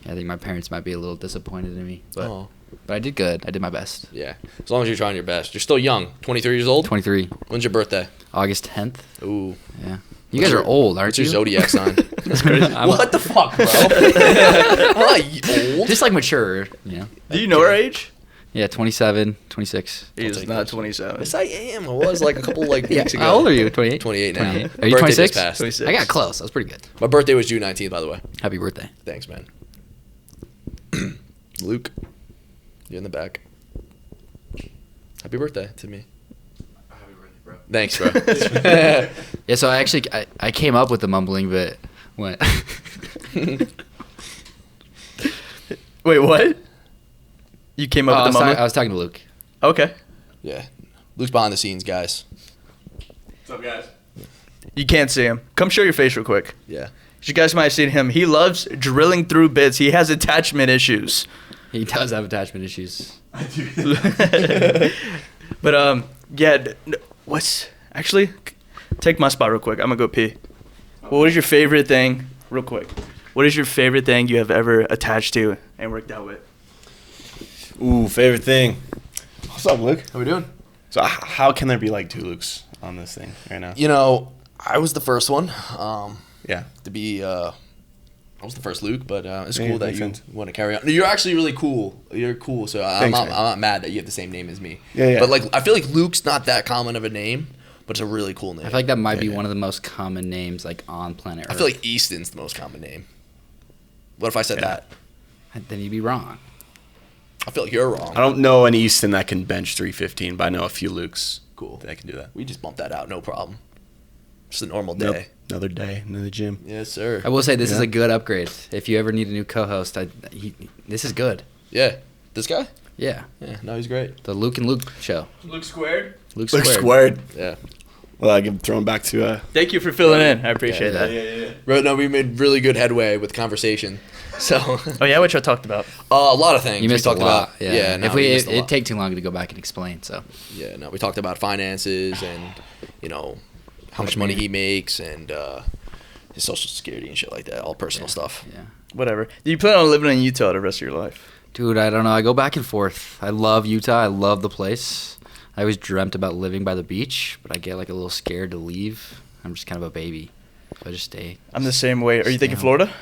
Yeah, I think my parents might be a little disappointed in me, but Oh. I did good. I did my best. Yeah. As long as you're trying your best. You're still young. 23 years old? 23, When's your birthday? August 10th. Ooh. Yeah, you guys are old, aren't What's you? your zodiac sign? That's crazy. What the fuck, bro? I'm not old. Just like mature, you know. Do you know our age? Yeah, 27, 26. He's take not this. 27. Yes, I am. I was like a couple weeks ago. How old are you? 28? 28 now. 28. Are My you birthday 26? just passed. 26. I got close. That was pretty good. My birthday was June 19th, by the way. Happy birthday. Thanks, man. Luke, you're in the back. Happy birthday to me. Happy birthday, bro. Thanks, bro. Yeah, so I came up with the mumbling bit when Wait, what? You came up with the moment? I was talking to Luke. Okay. Yeah. Luke's behind the scenes, guys. What's up, guys? You can't see him. Come show your face real quick. Yeah. You guys might have seen him. He loves drilling through bits. He has attachment issues. He does have attachment issues. I do. But yeah. What's actually? Take my spot real quick. I'm gonna go pee. What is your favorite thing, real quick? What is your favorite thing you have ever attached to and worked out with? Ooh, favorite thing. What's up, Luke? How we doing? So how can there be like 2 Lukes on this thing right now? You know, I was the first one Yeah. to be. I was the first Luke, but it's Yeah, cool that makes you sense. want to carry on. You're actually really cool. You're cool, so I'm Thanks, not, man. I'm not mad that you have the same name as me. Yeah, yeah. But like, I feel like Luke's not that common of a name, but it's a really cool name. I feel like that might be Yeah. one of the most common names like on planet Earth. I feel like Easton's the most common name. What if I said that? Then you'd be wrong. I feel like you're wrong. I don't know an Easton that can bench 315, but I know a few Lukes. Cool. That can do that. We just bumped that out, no problem. Just a normal day. Nope. Another day, another gym. Yes, sir. I will say this is Yeah. a good upgrade. If you ever need a new co-host, this is good. Yeah. This guy? Yeah, Yeah, no, he's great. the Luke and Luke show. Luke squared. Luke Luke squared. squared. Yeah. Well, I get thrown back to Thank you for filling in. I appreciate Yeah, that. Yeah. Right, no, we made really good headway with conversation. So, Oh yeah, what y'all talked about? a lot of things. You missed we talked a lot. about. Yeah. no, If we we, missed a it'd lot. take too long to go back and explain. So Yeah, no, we talked about finances and, how much money he makes and his social security and shit like that, all personal stuff. yeah. Whatever. Do you plan on living in Utah the rest of your life? Dude, I don't know. I go back and forth. I love Utah. I love the place. I always dreamt about living by the beach, but I get like a little scared to leave. I'm just kind of a baby. So I just stay. I'm the same way. Are you thinking Yeah. Florida?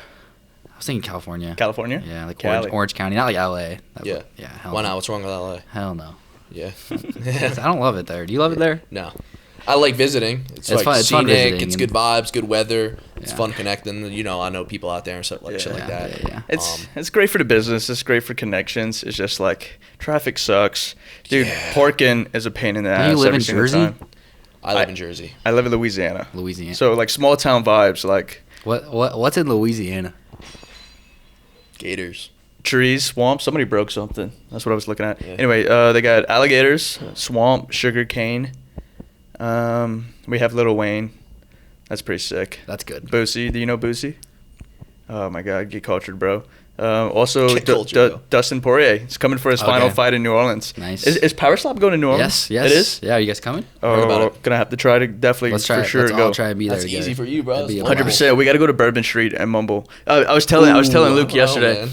I was thinking California. California? Yeah, like Cali. Orange County, not like LA. Yeah. Yeah. Hell Why no. not? What's wrong with LA? Hell no. Yeah. I don't love it there. Do you love it there? No. I like visiting. It's like fun- it's fun scenic. visiting It's and- good vibes, good weather. It's Yeah. fun connecting. I know people out there and stuff like shit like Yeah, that. yeah. It's great for the business. It's great for connections. It's just like traffic sucks, dude. Yeah. Parking is a pain in the Don't ass. you live every in single Jersey? time. I live in Jersey. I live in Louisiana. Louisiana. So like small town vibes, like What's in Louisiana? Gators. trees, swamp. Somebody broke something. That's what I was looking at. Yeah. Anyway, they got alligators, swamp, sugar cane. We have Lil Wayne. That's pretty sick. That's good. Boosie. Do you know Boosie? Oh my God, get cultured, bro. Also, Get cultured, bro. Dustin Poirier. He's coming for his final Okay. fight in New Orleans. Nice. Is Powerslap going to New Orleans? Yes. It is? Yeah, are you guys coming? Heard about Oh, it. gonna have to try to definitely Let's try for it. sure Let's go. all try and be there That's together. easy for you, bro. That'd be That's a fun. 100%. We got to go to Bourbon Street and Mumble. I was telling Luke Ooh, yesterday.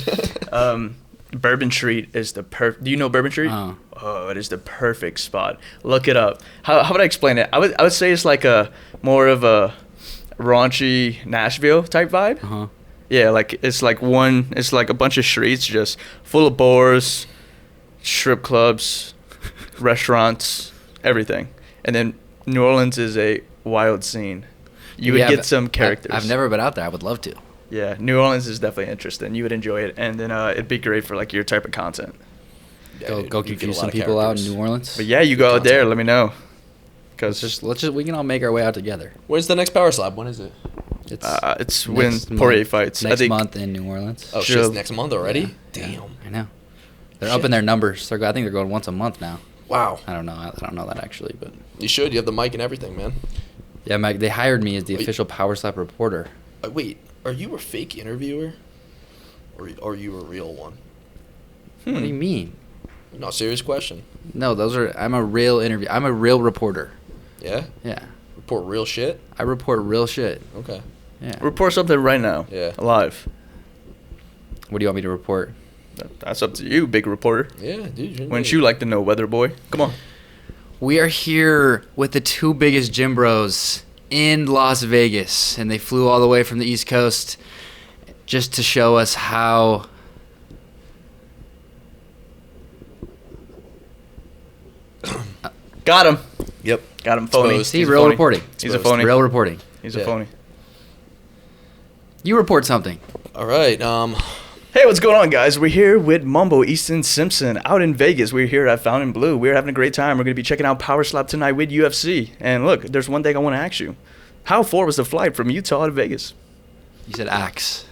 man. Bourbon Street is the Do you know Bourbon Street? Oh. Oh, it is the perfect spot. Look it up. How would I explain it? I would say it's like a more of a raunchy Nashville type vibe. Uh-huh. Yeah, like it's like a bunch of streets just full of bars, strip clubs, restaurants, everything. And then New Orleans is a wild scene. You would Yeah, get but some characters. I've never been out there. I would love to. Yeah, New Orleans is definitely interesting. You would enjoy it, and then it'd be great for like your type of content. Yeah, Go dude, go you get a confuse lot some of people out in characters. New Orleans. But yeah, you go out there. Content. Let me know, because let's just we can all make our way out together. When's the next Powerslap? When is it? it's when next Poirier month- fights. Next I think month in New Orleans. Oh, Sure. shit, it's next month already? Yeah. Damn. I know. They're up in their numbers. I think they're going once a month now. Wow. I don't know. I don't know that actually, but You should. You have the mic and everything, man. yeah, Mike. They hired me as the Wait. official Powerslap reporter. Wait, are you a fake interviewer? Or are you a real one? What Hmm. do you mean? No, serious question. No, those are. I'm a real interview. I'm a real reporter. Yeah? Yeah, Report real shit? I report real shit. Okay. Yeah. report something right now. Yeah. Live. What do you want me to report? That's up to you, big reporter. Yeah, dude. Wouldn't you like to know, weather boy? Come on. We are here with the two biggest gym bros in Las Vegas, and they flew all the way from the East Coast just to show us how Got him. Yep. Got him. Phony. Exposed. see He's a real phony. reporting. He's a phony. Real reporting. He's Yeah. a phony. You report something. All right. Hey, what's going on, guys? We're here with Mumble, Easton Simpson, out in Vegas. We're here at Fountain Blue. We're having a great time. We're going to be checking out Powerslap tonight with UFC. And look, there's one thing I want to ask you. How far was the flight from Utah to Vegas? You said axe.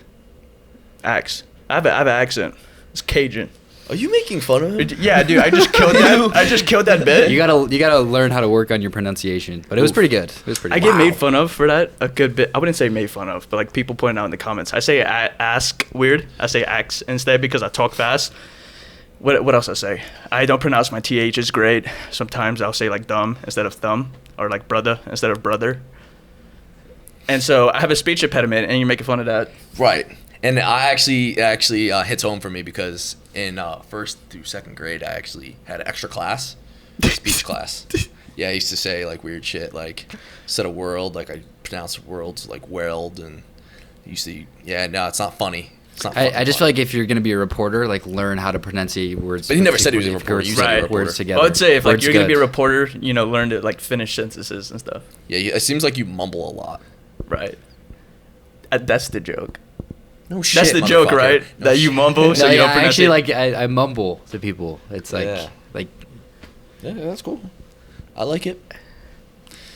Axe. I have an accent. It's Cajun. Are you making fun of him? Yeah, dude, I just killed that. I just killed that bit. You gotta learn how to work on your pronunciation. But it was pretty good. It was pretty I good. get made fun of for that a good bit. I wouldn't say made fun of, but like people pointing out in the comments. I say ask weird. I say axe instead because I talk fast. What else I say? I don't pronounce my THs great. Sometimes I'll say like dumb instead of thumb, or like brother instead of brother. And so I have a speech impediment, and you're making fun of that. Right. And I actually hits home for me because in first through second grade, I actually had an extra class, speech class. Yeah, I used to say like weird shit, like instead of world, like I pronounce worlds like world, and used to. Yeah, no, it's not funny. It's not. I just feel like if you're gonna be a reporter, like learn how to pronunciate words. But he never said he was a reporter. Words, You said he was a reporter. words together. I would say if like Words you're gonna be a good. reporter, learn to like finish sentences and stuff. Yeah, it seems like you mumble a lot. Right. That's the joke. No shit. That's the joke, motherfucker. right? No that you shit. mumble, so No, you yeah, don't pronounce actually, it. like I mumble to people. It's like Yeah. like Yeah, that's cool. I like it.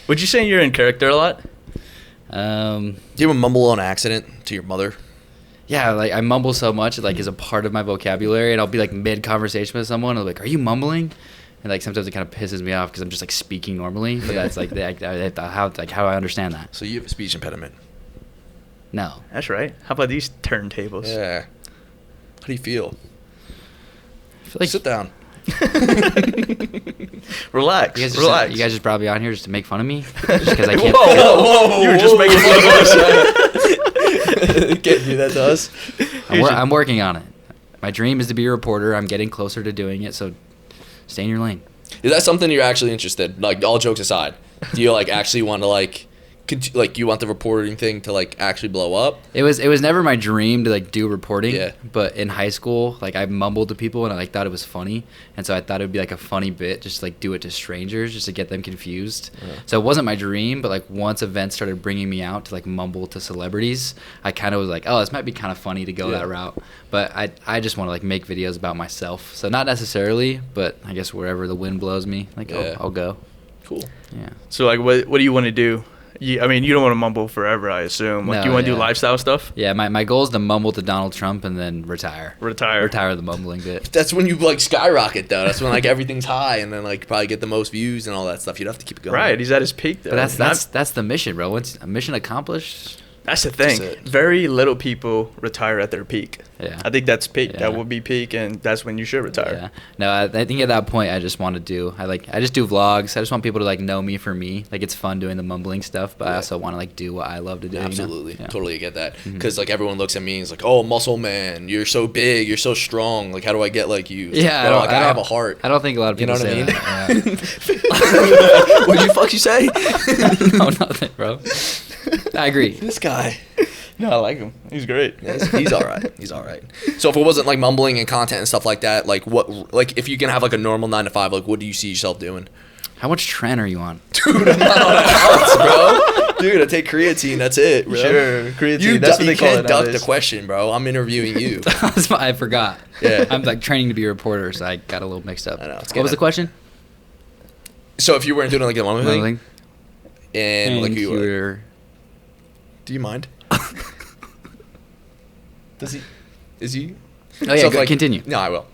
Would you say you're in character a lot? Do you ever mumble on accident to your mother? yeah, like I mumble so much, it like is a part of my vocabulary, and I'll be like mid conversation with someone, and I'm like, "Are you mumbling?" And like sometimes it kind of pisses me off because I'm just like speaking normally, but that's like how I understand that. So you have a speech impediment. No, That's right. How about these turntables? Yeah. How do you feel? I feel like Sit down. Relax. you guys, relax. you guys just brought me on here just to make fun of me, just because I can't. Whoa. You were just making fun of us. Can't do that to us. I'm working on it. My dream is to be a reporter. I'm getting closer to doing it, so stay in your lane. Is that something you're actually interested? Like, all jokes aside, do you like actually want to like you want the reporting thing to like actually blow up? It was never my dream to like do reporting. Yeah. But in high school, like I mumbled to people and I like thought it was funny, and so I thought it would be like a funny bit, just like do it to strangers, just to get them confused. So it wasn't my dream, but like once events started bringing me out to like mumble to celebrities, I kind of was like, oh, this might be kind of funny to go Yeah. that route. But I just want to like make videos about myself. So not necessarily, but I guess wherever the wind blows me, like Yeah. I'll go. Cool. Yeah. So, like, what do you want to do? You don't want to mumble forever, I assume. Like, No, you want to do yeah. lifestyle stuff? Yeah, my goal is to mumble to Donald Trump and then retire. Retire. The mumbling bit. That's when you like skyrocket though. That's when like everything's high, and then like probably get the most views and all that stuff. You'd have to keep it going. Right. He's at his peak, though. But that's the mission, bro. Once a mission accomplished, That's the thing. That's it. Very little people retire at their peak. yeah. I think that's peak. Yeah. That would be peak, and that's when you should retire. Yeah. No, I think at that point I just want to do. I just do vlogs. I just want people to like know me for me. Like it's fun doing the mumbling stuff, but I Yeah. also want to like do what I love to do. you know? Absolutely, Yeah. totally get that. Because like everyone looks at me and is like, "Oh, muscle man, you're so big, you're so strong. Like, how do I get like you?" It's Yeah, like, "Bro, like, I have a heart." I don't think a lot of You know people what I say mean? that. What did you fuck you say? Yeah. No, nothing, bro. I agree. This guy. No, I like him. He's great. Yeah, he's all right. He's all right. So if it wasn't like mumbling and content and stuff like that, like what, like if you can have like a normal 9 to 5, like what do you see yourself doing? How much tren are you on? Dude, I'm not on an ounce, bro. Dude, I take creatine. That's it, bro. Sure. Creatine. You, that's du- what they you call can't it duck nowadays. the question, bro. I'm interviewing you. That's why I forgot. Yeah. I'm like training to be a reporter, so I got a little mixed up. I know, it's What was good. the question? So if you weren't doing like a mumbling thing, Mumbling. and like you were, were. do you mind? Does he? Is he? Oh yeah, So, go, like- continue. No, I will.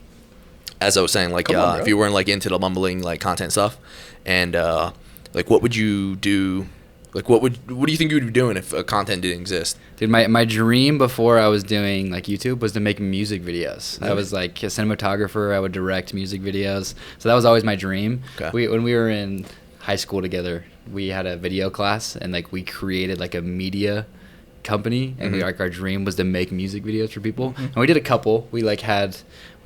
As I was saying, like Come on, bro. if you weren't like into the mumbling like content stuff, and like what would you do? Like what do you think you would be doing if content didn't exist? Dude, my dream before I was doing like YouTube was to make music videos. I was like a cinematographer. I would direct music videos. So that was always my dream. Okay. When we were in high school together, we had a video class and like we created like a media company, and Mhm. our dream was to make music videos for people. And we did a couple. We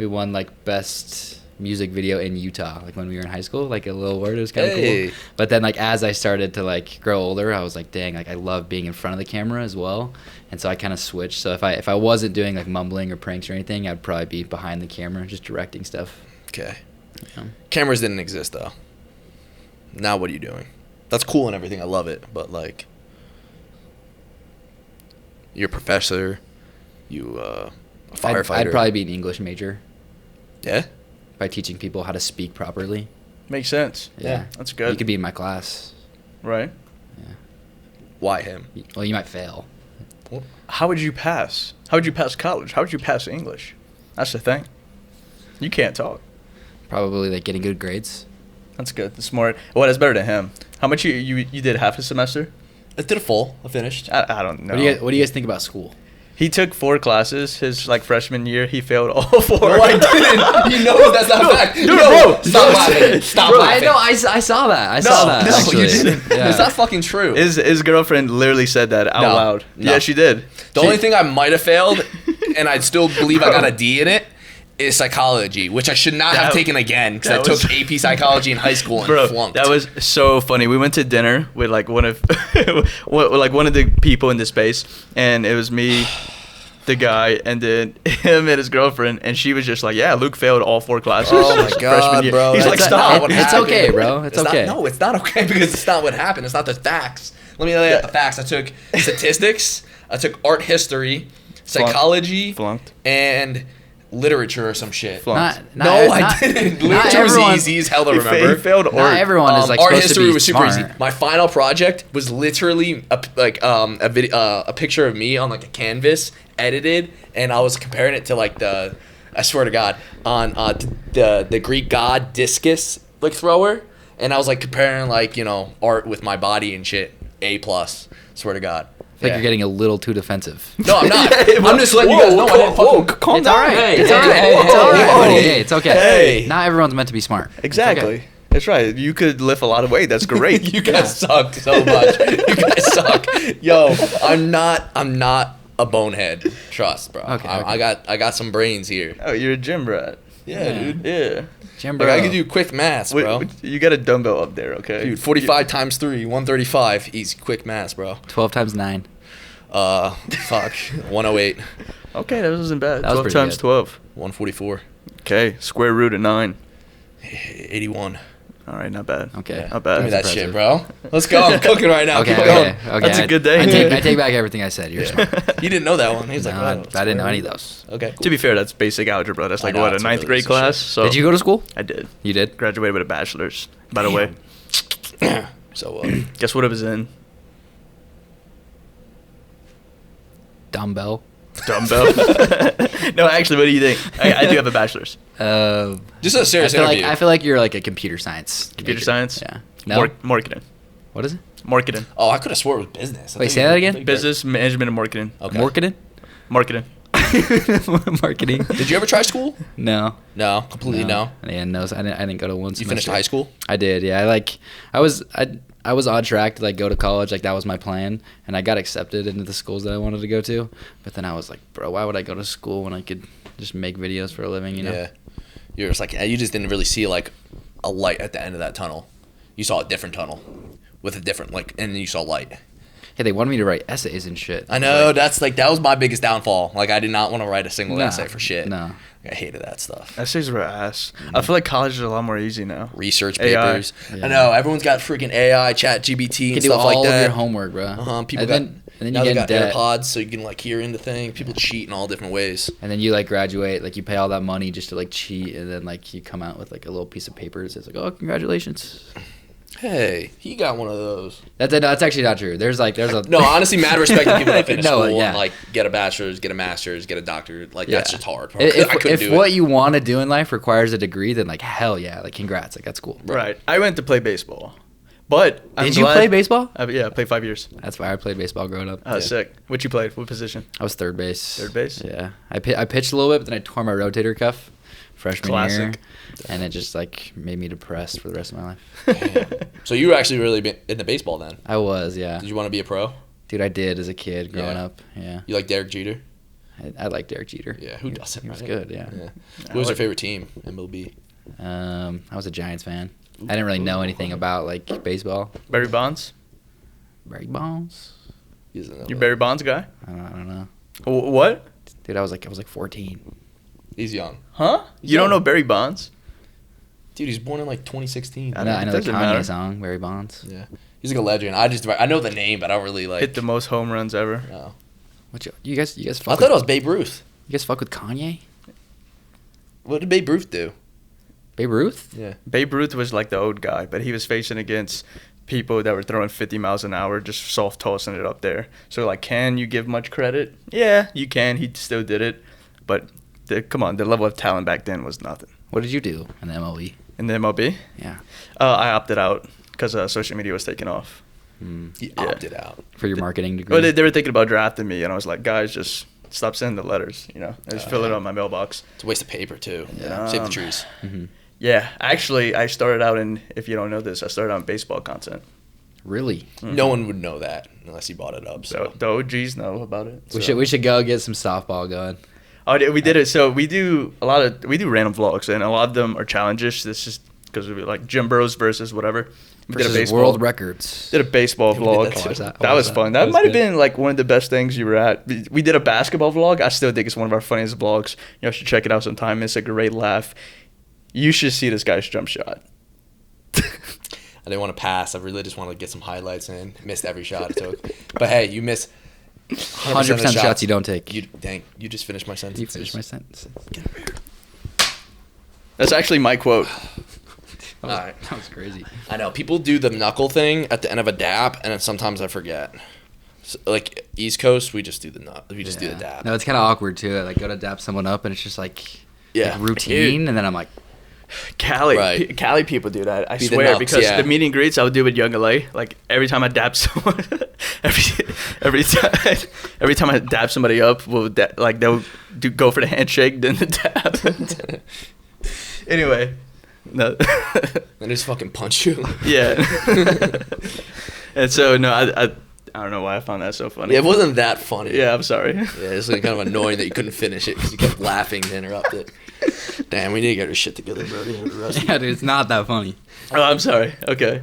won like best music video in Utah, like when we were in high school, like a little word. It was kind of Hey. cool. But then like as I started to like grow older, I was like, dang, like I love being in front of the camera as well. And so I kind of switched. So if I wasn't doing like mumbling or pranks or anything, I'd probably be behind the camera just directing stuff. Okay. Yeah. Cameras didn't exist though. Now what are you doing? That's cool and everything. I love it, but like, you're a professor. You a firefighter. I'd probably be an English major Yeah. by teaching people how to speak properly. Makes sense. Yeah. That's good. You could be in my class. Right. Why him? Well, you might fail. How would you pass? How would you pass college? How would you pass English? That's the thing. You can't talk. Probably like getting good grades. That's good. That's smart. Well, that's better than him. How much you did half a semester? I did a full. I finished. I don't know. What do you guys think about school? He took 4 classes his like freshman year. He failed all 4. No, I didn't. You know that's not a fact. no, No, bro. stop laughing. Stop I laughing. know. I saw that. I saw that. no, actually. you didn't. Yeah. It's not fucking true. His girlfriend literally said that out No, loud. no. Yeah, she did. The only thing I might have failed, and I'd still believe I got a D in it, is psychology, which I should not have taken again because I that took was- AP psychology in high school and Bro, flunked. that was so funny. We went to dinner with like one of one of the people in the space, and it was me, the guy, and then him and his girlfriend, and she was just like, "Yeah, Luke failed all 4 classes." Oh my his God, freshman year." bro. He's That's like, not "Stop." what It's happened. okay, bro. It's okay. No, it's not okay because it's not what happened. It's not the facts. Let me tell you the facts. I took statistics. I took art history, psychology, Flunked. and literature or some shit. Flunked. Not, No, I not- didn't. not Literature was everyone- easy as hell to He remember. failed Not art. everyone is like art supposed history to be was super smart. easy. My final project was literally a video, a picture of me on like a canvas, edited, and I was comparing it to like I swear to God, on the Greek god discus like thrower, and I was like comparing like art with my body and shit. A plus, swear to God. I think you're getting a little too defensive. No, I'm not. I'm just letting you guys know. I didn't fucking. calm It's all right. Hey, It's hey, all right. hey, It's all hey, right, hey, buddy. hey. Hey, it's okay. Hey. Not everyone's meant to be smart. It's Exactly. okay. That's right. You could lift a lot of weight. That's great. You guys suck so much. You guys suck. Yo, I'm not a bonehead. Trust, bro. Okay, I got some brains here. Oh, you're a gym rat. Yeah, dude. Yeah. GYMBRO. Like I can do quick maths, bro. You got a dumbbell up there, okay? Dude, 45 times 3, 135. Easy, quick maths, bro. 12 times 9. Fuck. 108, Okay, that wasn't bad. That was 12 pretty times good. 12. 144, Okay, square root of 9. 81. All right, not bad. Okay. Not bad. Give me that That's shit, impressive. bro. Let's go. I'm cooking right now. Okay, Keep going. okay. That's a good day. I take back everything I said. You're smart. You didn't know that one. He's No, like, I oh, didn't know any of those. Okay, cool. To be fair, that's basic algebra. That's I like, know, what, a it's a ninth really grade easy class? shit. So Did you go to school? I did. You did? Graduated with a bachelor's, by the way. So, Guess what it was in? Dumbbell. Dumbbell. No, actually, what do you think? I do have a bachelor's. just a serious interview. I feel like you're like a computer science. Computer major. science? Yeah. No. Marketing. What is it? Marketing. Oh, I could have swore it was business. I Wait, think say it that was again? big. Business, management, and marketing. Okay. Marketing. Marketing. Marketing. Did you ever try school? No. No, completely no. Yeah, no. I didn't go to one. You finished high school? I did. Yeah. I was on track to like go to college. Like that was my plan, and I got accepted into the schools that I wanted to go to. But then I was like, bro, why would I go to school when I could just make videos for a living? You know? Yeah. You're just like, you just didn't really see like a light at the end of that tunnel. You saw a different tunnel with a different and then you saw light. Hey, they wanted me to write essays and shit. I know, that was my biggest downfall. Like, I did not want to write a single No, essay for shit. no. I hated that stuff. Essays were ass. I feel like college is a lot more easy now. Research AI. papers. Yeah. I know, everyone's got freaking AI, chat GPT, You and can do stuff all like that. of your homework, bro. People and got, then you now get they in got debt. AirPods, so you can like hear into things. People cheat in all different ways. And then you like graduate, like you pay all that money just to like cheat, and then like you come out with like a little piece of paper that says like, "Oh, congratulations." Hey, he got one of those. That's actually not true. There's a No, honestly, mad respect to people that finish No, school yeah. and like get a bachelor's, get a master's, get a doctorate. Like Yeah. that's just hard. Bro. If, I couldn't if do what it. you want to do in life requires a degree, then like hell yeah, like congrats, like that's cool. Right. I went to play baseball. But I'm Did you glad- play baseball? Yeah, I played 5 years. That's why I played baseball growing up. Oh, sick. What you played? What position? I was third base. Third base? Yeah, I pitched a little bit, but then I tore my rotator cuff freshman year, Classic. and it just like made me depressed for the rest of my life. Damn. So you were actually really been into baseball then? I was, yeah. Did you want to be a pro? Dude, I did as a kid growing Yeah. up. Yeah, You like Derek Jeter? I like Derek Jeter. Yeah, who doesn't? He was right? good. Yeah. Who was your favorite team? MLB. I was a Giants fan. I didn't really know anything about like baseball. Barry Bonds? Barry Bonds. He doesn't know You that. Barry Bonds guy? I don't know. What? Dude, I was like 14. He's young. Huh? He's You don't young. know Barry Bonds? Dude, he's born in like 2016. I know the doesn't Kanye matter. song, Barry Bonds. Yeah. He's like a legend. I know the name, but I don't really like. Hit the most home runs ever. No. What you guys I fuck thought with, it was Babe Ruth. you guys fuck with Kanye? What did Babe Ruth do? Babe Ruth? Yeah. Babe Ruth was like the old guy, but he was facing against people that were throwing 50 miles an hour, just soft tossing it up there. So, like, can you give much credit? Yeah, you can. He still did it. But, come on, the level of talent back then was nothing. What did you do in the MLB? In the MLB, Yeah. I opted out because social media was taking off. He Yeah. opted out. For your marketing degree? Well, they were thinking about drafting me, and I was like, guys, just stop sending the letters, Just fill it on my mailbox. It's a waste of paper, too. Yeah. Save the trees. Yeah, actually, I started out in, if you don't know this, I started out in baseball content. Really? No one would know that unless you brought it up. So So the OGs know about it. We should go get some softball going. Oh, we did it. So we do random vlogs, and a lot of them are challenges. This is because we like GYMBROs versus whatever. We did a Versus baseball world records. Did a baseball Yeah, we did vlog. that too. What was that? That What was was fun. that? That Was might have good? been like one of the best things you were at. We did a basketball vlog. I still think it's one of our funniest vlogs. You should check it out sometime. It's a great laugh. You should see this guy's jump shot. I didn't want to pass. I really just wanted to get some highlights in. Missed every shot I took. But hey, you miss 100% of the 100% shots you don't take. You just finished my sentence. You finished my sentence. That's actually my quote. All right. That was crazy. I know people do the knuckle thing at the end of a dap, and then sometimes I forget. So, like East Coast, we just do the We just do the dap. No, it's kind of awkward too. I like go to dap someone up, and it's just like Yeah. routine, and then I'm like, Cali, Right. Cali people do that. I Be the swear, nuts, because yeah. the meet and greets I would do with YoungLa, like every time I dap someone, every time I dap somebody up, they'll go for the handshake, then the dap. Anyway, no. And just fucking punch you. Yeah. And so no, I don't know why I found that so funny. Yeah, it wasn't that funny. Yeah, I'm sorry. Yeah, it's like kind of annoying that you couldn't finish it because you kept laughing to interrupt it. Damn, we need to get our shit together, Brodie. yeah, dude, it's not that funny. Oh, I'm sorry. Okay.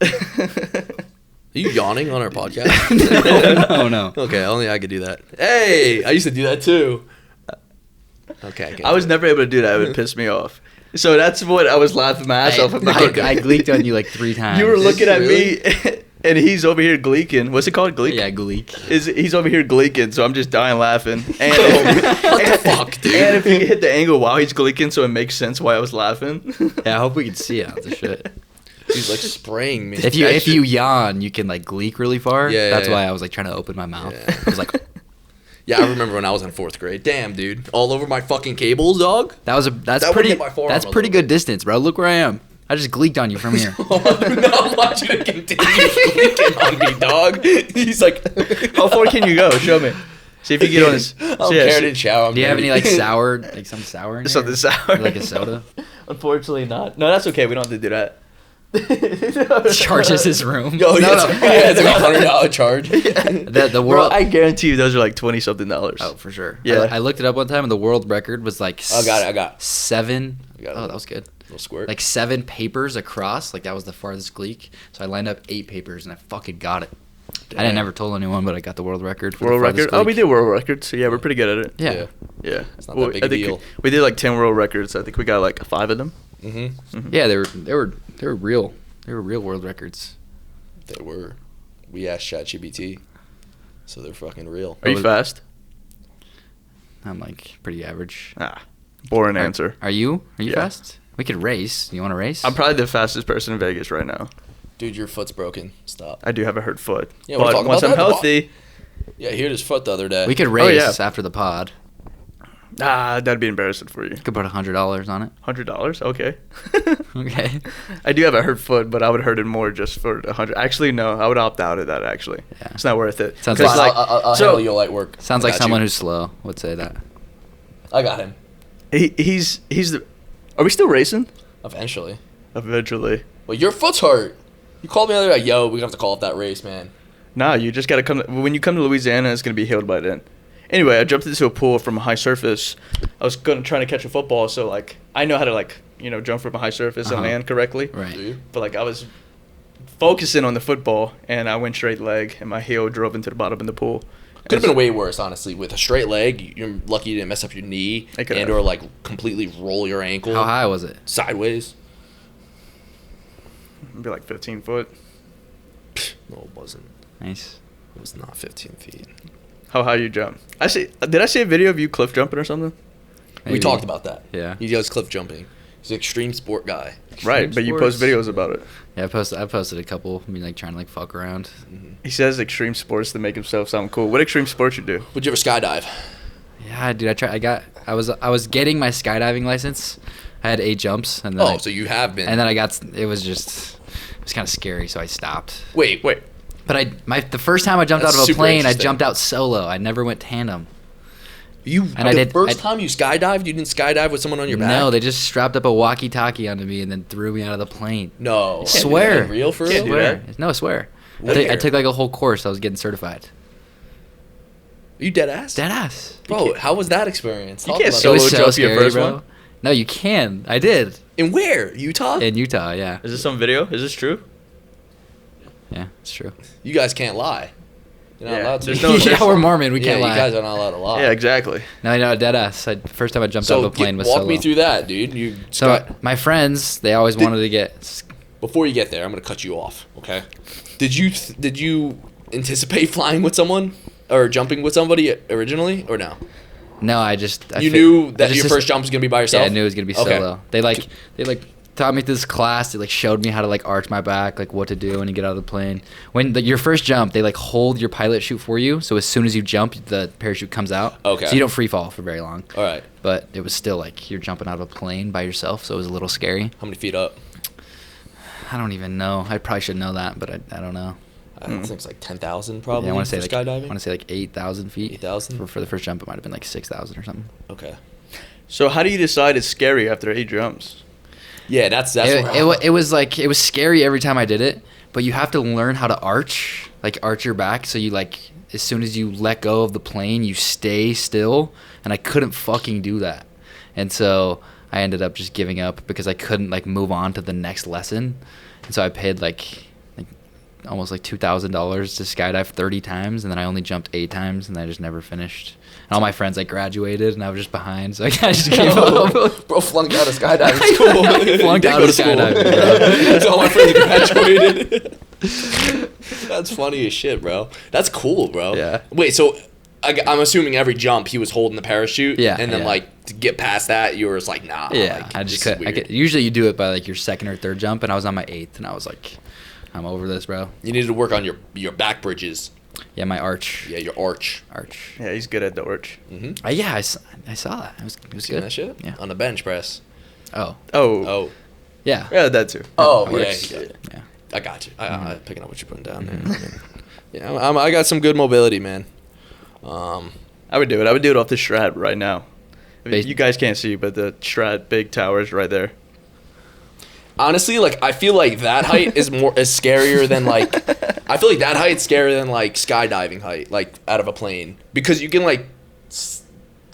Are you yawning on our podcast? no. Okay, only I could do that. Hey, I used to do that too. Okay. I was never able to do that. It would piss me off. So that's what I was laughing my ass off about. I gleeked on you like 3 times. You were looking at Really? me, and he's over here gleeking. What's it called? Gleek? Yeah, gleek. He's over here gleeking, so I'm just dying laughing. And What the fuck, dude? And if you hit the angle while he's gleeking, so it makes sense why I was laughing. Yeah, I hope we can see it on the shit. He's like spraying me. If you yawn, you can like gleek really far. Yeah, That's yeah, why yeah. I was like trying to open my mouth. Yeah. I was like, Yeah, I remember when I was in 4th grade. Damn, dude, all over my fucking cables, dog. that's That would pretty. hit my forearm That's a pretty little good distance, bro. Look where I am. I just gleeked on you from here. I do not want you to continue clicking on me, dog. He's like, How far can you go? Show me. See if you get on his. I'm carried in shower. I'm Do you have any like dirty. sour, like some sour in here? Something sour. Or, like a soda? Unfortunately, not. No, that's okay. We don't have to do that. Charges his room. Yo, no, yeah, no. it's like $100 charge. The Bro, world. I guarantee you those are like $20-something. Oh, for sure. Yeah. I looked it up one time, and the world record was like. I got it. 7. I got it. Oh, that was good. Little squirt. Like 7 papers across. Like that was the farthest gleek. So I lined up 8 papers, and I fucking got it. I didn't never told anyone, but I got the world record. For World the farthest record? Oh, we gleek. did world records. So yeah, we're pretty good at it. Yeah. Yeah. Yeah. It's not that big a I think deal. we did like 10 world records. I think we got like 5 of them. Mm-hmm. Yeah, they were real. They were real world records. They were. We asked ChatGPT, so they're fucking real. Are you fast? I'm like pretty average. Boring answer. Are you? Are you Yeah. fast? We could race. You want to race? I'm probably the fastest person in Vegas right now. Dude, your foot's broken. Stop. I do have a hurt foot. Yeah, we'll but talk once about I'm that. healthy, Yeah, he hurt his foot the other day. We could Oh, race yeah. after the pod. that'd be embarrassing for you. Could put $100 on it. $100? Okay. Okay. I do have a hurt foot, but I would hurt it more just for 100. Actually, no, I would opt out of that. Actually, Yeah. it's not worth it. Sounds 'Cause, like- I'll so- handle your light work. Sounds I like got someone you. who's slow would say that. I got him. he's the. Are we still racing? Eventually. Eventually. Well, your foot's hurt. You called me the other day. Yo, we have to call up that race, man. Nah, you just gotta come. When you come to Louisiana, it's gonna be healed by then. Anyway, I jumped into a pool from a high surface. I was trying to catch a football, so like I know how to like jump from a high surface and land correctly. Right. But like I was focusing on the football, and I went straight leg, and my heel drove into the bottom of the pool. Could have been way worse, honestly. With a straight leg, you're lucky you didn't mess up your knee and or like completely roll your ankle. How high was it? Sideways. It'd be like 15 foot. No, it wasn't. Nice. It was not 15 feet. How high you jump? Did I see a video of you cliff jumping or something? We Maybe. talked about that. Yeah. He does cliff jumping. He's an extreme sport guy. Right, but you post videos about it. Yeah, I posted a couple. I mean, like trying to like fuck around. He says extreme sports to make himself sound cool. What extreme sports you do? Would you ever skydive? Yeah, dude. I was getting my skydiving license. I had 8 jumps, and then So you have been. and then it was kind of scary, so I stopped. Wait. But the first time I jumped That's out of a super plane, I interesting. jumped out solo. I never went tandem. The first time you skydived, you didn't skydive with someone on your back? No, they just strapped up a walkie-talkie onto me and then threw me out of the plane. No. Swear. Real for Can't real? do Swear. that. No, I swear. Where? I took like a whole course. I was getting certified. Are you dead ass? Dead ass. Bro, how was that experience? You Talk can't about solo It was jump so your scary, first bro. one? No, you can. I did. that. In where? Utah? In Utah, yeah. Is this some video? Is this true? Yeah, it's true. You guys can't lie. You're not Yeah, allowed to. there's no- yeah, we're Mormon. We yeah, can't lie. you guys are not allowed to lie. Yeah, exactly. No, dead ass. First time I jumped out of a plane was walk solo. me through that, dude. My friends, they always wanted to get. Before you get there, I'm gonna cut you off. Okay? Did you anticipate flying with someone or jumping with somebody originally, or no? No, I You knew that your first jump was gonna be by yourself. Yeah, I knew it was gonna be Okay. solo. They taught me this class. They like showed me how to like arch my back, like what to do when you get out of the plane. When your first jump, they like hold your pilot chute for you. So as soon as you jump, the parachute comes out. Okay. So you don't free fall for very long. All right. But it was still like you're jumping out of a plane by yourself, so it was a little scary. How many feet up? I don't even know. I probably should know that, but I don't know. I think it's like 10,000 probably. Yeah, I want to say for like skydiving. I want to say like 8,000 feet. 8,000? For the first jump, it might have been like 6,000 or something. Okay. So how do you decide it's scary after 8 jumps? Yeah, that's It was scary every time I did it, but you have to learn how to arch your back. So you like as soon as you let go of the plane, you stay still, and I couldn't fucking do that, and so I ended up just giving up because I couldn't like move on to the next lesson, and so I paid like almost like $2,000 to skydive 30 times, and then I only jumped 8 times, and I just never finished. And all my friends like graduated, and I was just behind, so I just gave up. Bro flunked out of skydiving school. Flunked out of skydiving, bro. So all my friends graduated. That's funny as shit, bro. That's cool, bro. Yeah. Wait, so I'm assuming every jump he was holding the parachute. Yeah, And then yeah. like to get past that, you were just like, nah. Yeah, like, I this just is could. weird. Usually you do it by like your second or third jump, and I was on my 8th, and I was like, I'm over this, bro. You needed to work on your back bridges. Yeah, my arch. Yeah, your arch. Yeah, he's good at the arch. Mm-hmm. I saw that. It was Seen good. that shit? Yeah. On the bench press. Oh. Oh. Yeah. Yeah, that too. Oh, yeah, works. yeah. Yeah. I got you. I'm picking up what you're putting down there. Yeah, I got some good mobility, man. I would do it. I would do it off the SHREDZ right now. I mean, Bas- you guys can't see, but the SHREDZ big tower is right there. Honestly, like I feel like that height is scarier than like I feel like that height's scarier than like skydiving height, like out of a plane, because you can like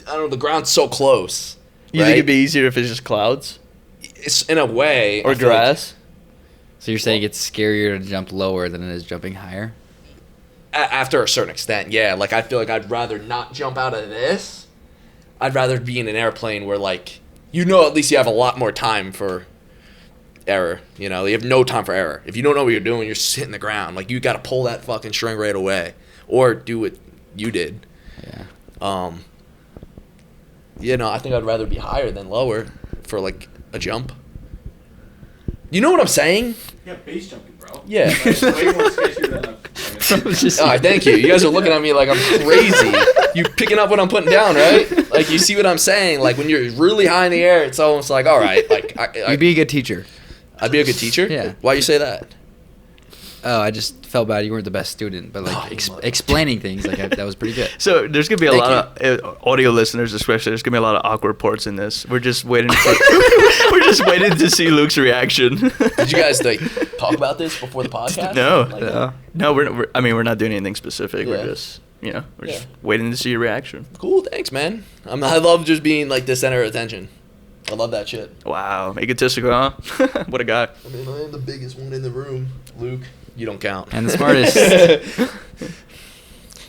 I don't know, the ground's so close. You right? think it'd be easier if it's just clouds It's in a way or I feel like- grass? So you're saying it's scarier to jump lower than it is jumping higher? After a certain extent, yeah. Like I feel like I'd rather not jump out of this. I'd rather be in an airplane where like at least you have a lot more time for error. You have no time for error. If you don't know what you're doing, you're just hitting the ground. Like you got to pull that fucking string right away, or do what you did. Yeah. I think I'd rather be higher than lower for like a jump. You know what I'm saying? Yeah, base jumping, bro. Yeah. Like, way more sketchier than All right, thank you. You guys are looking at me like I'm crazy. You picking up what I'm putting down, right? Like you see what I'm saying? Like when you're really high in the air, it's almost like, all right, like You'd be a good teacher. I'd be a good teacher. Yeah. Why you say that? Oh, I just felt bad. You weren't the best student, but like explaining things that was pretty good. So there's gonna be a Thank lot of audio listeners, especially. There's gonna be a lot of awkward parts in this. We're just waiting. We're just waiting to see Luke's reaction. Did you guys talk about this before the podcast? No, Like, no. We're not doing anything specific. Yeah. We're just we're just waiting to see your reaction. Cool, thanks, man. I love just being like the center of attention. I love that shit. Wow, egotistical, huh? What a guy. I mean, I am the biggest one in the room. Luke, you don't count. And the smartest.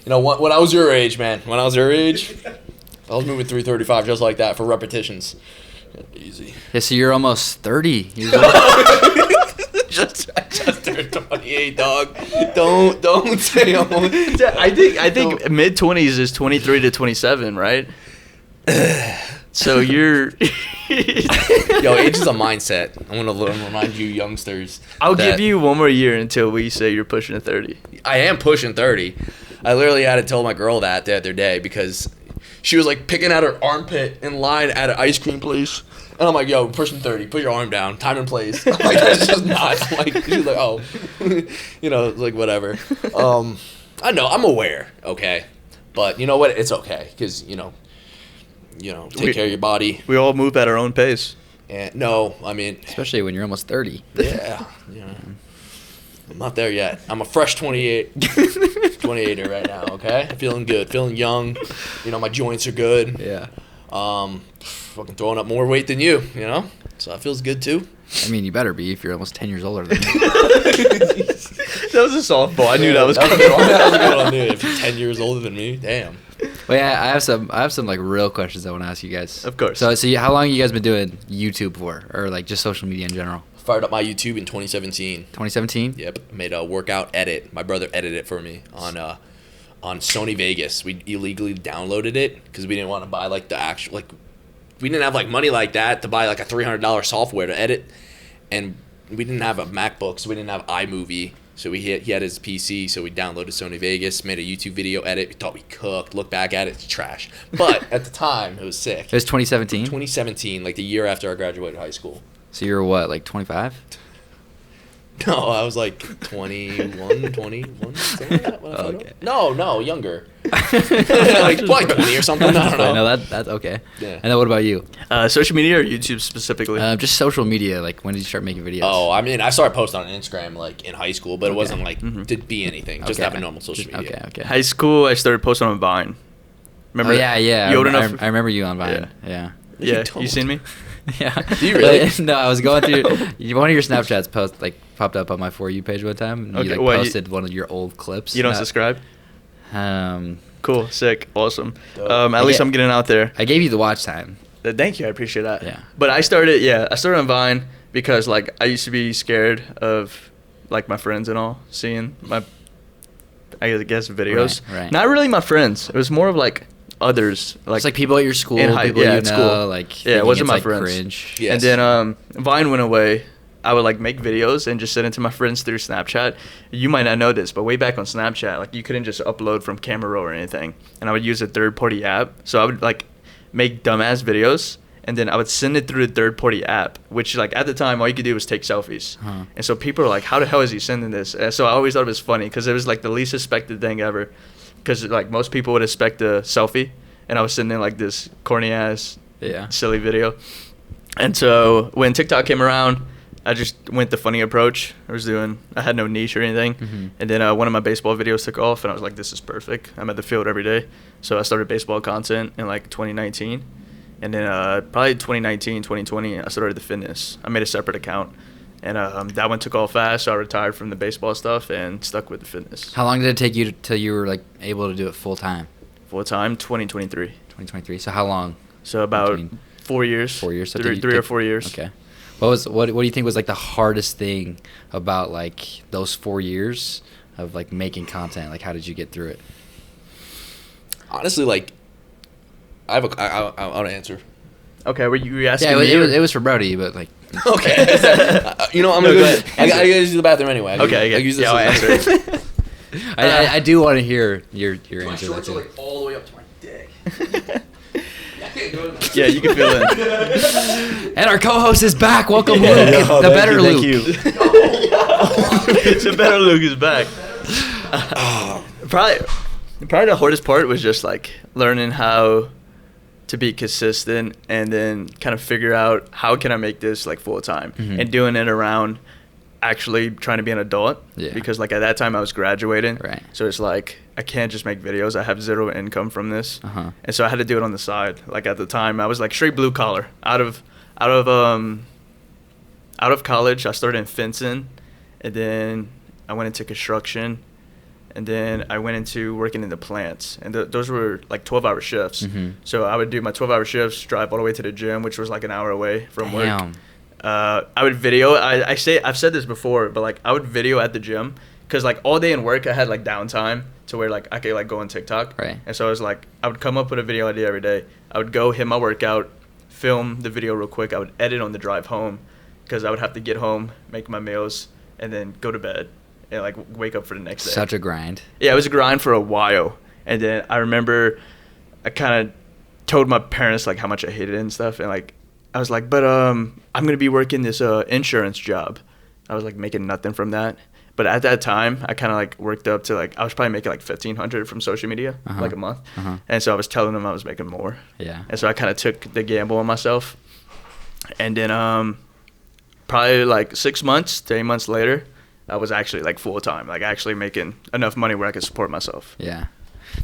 When I was your age, man, I was moving 335 just like that for repetitions. Easy. Yeah, so you're almost 30 years old. I just turned 28, dog. Don't say almost. I think mid 20s is 23 to 27, right? So you're. Yo, age is a mindset. I want to remind you, youngsters. I'll give you one more year until we say you're pushing a 30. I am pushing 30. I literally had to tell my girl that the other day because she was like picking out her armpit in line at an ice cream place. And I'm like, yo, pushing 30. Put your arm down. Time and place. I'm like, that's just not. She's like, oh. Like, whatever. I know. I'm aware, okay? But you know what? It's okay because, take care of your body. We all move at our own pace. And no, I mean. Especially when you're almost 30. Yeah. I'm not there yet. I'm a fresh 28er right now, okay? Feeling good. Feeling young. My joints are good. Yeah. Fucking throwing up more weight than you, So that feels good too. I mean, you better be if you're almost 10 years older than me. That was a softball. I knew that was coming. That was a good one, dude. If you're 10 years older than me, damn. Well, yeah, I have some like real questions I want to ask you guys. Of course. So how long you guys been doing YouTube for, or like just social media in general? Fired up my YouTube in 2017. 2017. Yep. Made a workout edit. My brother edited it for me on Sony Vegas. We illegally downloaded it because we didn't want to buy like the actual we didn't have like money like that to buy like a $300 software to edit, and we didn't have a MacBook, so we didn't have iMovie. So he had his PC, so we downloaded Sony Vegas, made a YouTube video edit. We thought we cooked. Look back at it, it's trash. But at the time, it was sick. It was 2017. 2017, like the year after I graduated high school. So you were what, like 25? No, I was like 21, 21, something like that. Okay. No, younger. Like 20 or something. I don't know. No, that's okay. Yeah. And then what about you? Social media or YouTube specifically? Just social media. Like, when did you start making videos? Oh, I mean, I started posting on Instagram like in high school, but it wasn't like to be anything. Just Okay. have a normal social media. Okay. High school, I started posting on Vine. Remember? Oh, yeah. You old I enough? I remember you on Vine. Yeah. Yeah, don't. you seen me? Yeah. Do you really? But, no, I was going through one of your Snapchats popped up on my For You page one time, and Okay, you well, posted one of your old clips. You don't And subscribe? I Cool, sick, awesome. Dope. At least I'm getting out there. I gave you the watch time. Thank you, I appreciate that. Yeah. But I started on Vine because like I used to be scared of like my friends and all seeing my, I guess, videos. Right. Not really my friends. It was more of like others. Like It's like people at your school, in high- people yeah, you at know, school. like Yeah, it thinking wasn't it's, my like, friends. cringe. Yes. And then Vine went away. I would like make videos and just send it to my friends through Snapchat. You might not know this, but way back on Snapchat, like you couldn't just upload from Camera Roll or anything. And I would use a third-party app. So I would like make dumbass videos, and then I would send it through the third-party app, which like at the time all you could do was take selfies. Huh. And so people are like, "How the hell is he sending this?" And so I always thought it was funny because it was like the least suspected thing ever. Because like most people would expect a selfie, and I was sending like this corny ass Yeah. silly video. And so when TikTok came around, I just went the funny approach. I had no niche or anything. Mhm. And then one of my baseball videos took off, and I was like, this is perfect. I'm at the field every day. So I started baseball content in like 2019. And then probably 2019, 2020, I started the fitness. I made a separate account. And that one took off fast, so I retired from the baseball stuff and stuck with the fitness. How long did it take you till you were like able to do it full time? Full time, 2023. 2023. So how long? So about Between 4 years. 4 years. So Three or 4 years. Okay. What do you think was like the hardest thing about like those 4 years of like making content? Like, how did you get through it? Honestly, like, I want to answer. Okay, were you asking Yeah, me? it was for Brody, but like. Okay. I'm No, gonna go go. ahead. I gotta use the bathroom anyway. Okay, I use this. yeah, I'll answer it. I do want to hear your My answer. shorts to are that, like all the way up to my dick. Yeah, you can feel it. too. And our co-host is back. Welcome, Luke, Oh, the thank better you, Luke. thank you. The better Luke is back. Probably the hardest part was just like learning how to be consistent and then kind of figure out how can I make this like full time Mhm. and doing it around. actually trying to be an adult. Yeah. Because like at that time I was graduating. Right. So it's like I can't just make videos. I have zero income from this. And so I had to do it on the side. Like at the time I was like straight blue collar. Out of college I started in fencing, and then I went into construction, and then I went into working in the plants, and those were like 12-hour shifts. So I would do my 12-hour shifts, drive all the way to the gym, which was like an hour away from work. I would video. I've said this before, but like I would video at the gym because like all day in work I had like downtime to where like I could like go on TikTok. Right. And so I was like, I would come up with a video idea every day. I would go hit my workout, film the video real quick. I would edit on the drive home because I would have to get home, make my meals, and then go to bed and like wake up for the next day. Such a grind. Yeah, it was a grind for a while. And then I remember I kind of told my parents like how much I hated it and stuff, and like I was like, but I'm gonna be working this insurance job. I was like making nothing from that, but at that time I kind of like worked up to like I was probably making like $1,500 from social media like a month, and so I was telling them I was making more. Yeah. And so I kind of took the gamble on myself, and then probably like 6 months to 8 months later, I was actually like full time, like actually making enough money where I could support myself. Yeah.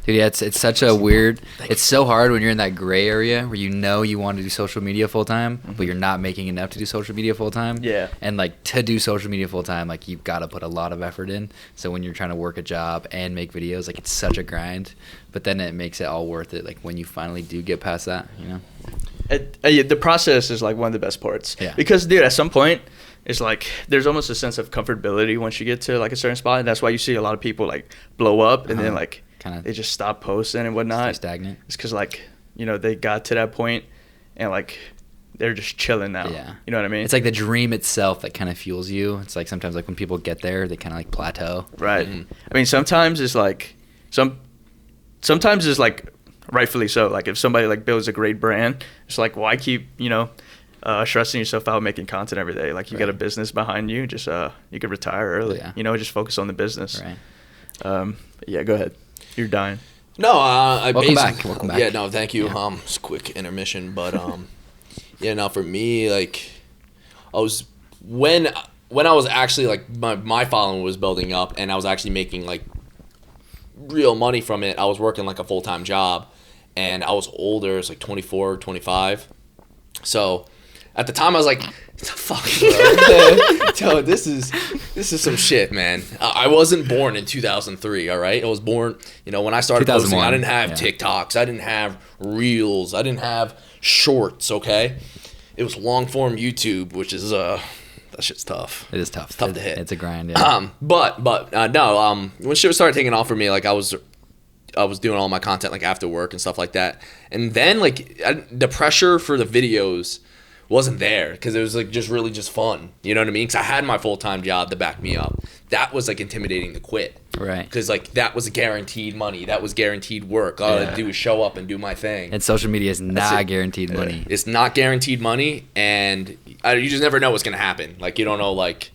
Dude, yeah, it's such a weird, it's so hard when you're in that gray area where you know you want to do social media full time, but you're not making enough to do social media full time. Yeah. And like to do social media full time, like you've got to put a lot of effort in. So when you're trying to work a job and make videos, like it's such a grind, but then it makes it all worth it. Like when you finally do get past that, you know? The process is like one of the best parts. Yeah. Because dude, at some point, it's like there's almost a sense of comfortability once you get to like a certain spot, and that's why you see a lot of people like blow up and then like Kinda they just stop posting and whatnot. stay stagnant. It's because like they got to that point and like they're just chilling now. Yeah. You know what I mean? It's like the dream itself that kind of fuels you. It's like sometimes like when people get there, they kind of like plateau. Right. I mean, sometimes it's like sometimes it's like rightfully so. Like if somebody like builds a great brand, it's like, why keep stressing yourself out making content every day? Like you got a business behind you, just you could retire early. Yeah. Just focus on the business. Right. Yeah, go ahead. You're dying. No, I Welcome basically, back. Welcome back. Yeah, no, thank you. Yeah. Just a quick intermission, but yeah, no, for me, like, when I was actually like my following was building up, and I was actually making like real money from it. I was working like a full-time job, and I was older. It's like 24, 25. So at the time, I was like, "Fuck, bro. Yo, this is some shit, man." I wasn't born in 2003. All right, I was born. When I started posting, I didn't have TikToks. I didn't have Reels. I didn't have Shorts. Okay, it was long form YouTube, which is that shit's tough. It is tough. It's tough to hit. It's a grind. Yeah. But no. When shit started taking off for me, like I was doing all my content like after work and stuff like that, and then like the pressure for the videos wasn't there because it was like just fun. You know what I mean? Because I had my full-time job to back me up. That was like intimidating to quit. Right. Because like that was guaranteed money. That was guaranteed work. All I had to do was show up and do my thing. And social media is not guaranteed money. It's not guaranteed money, and you just never know what's gonna happen. Like you don't know. Like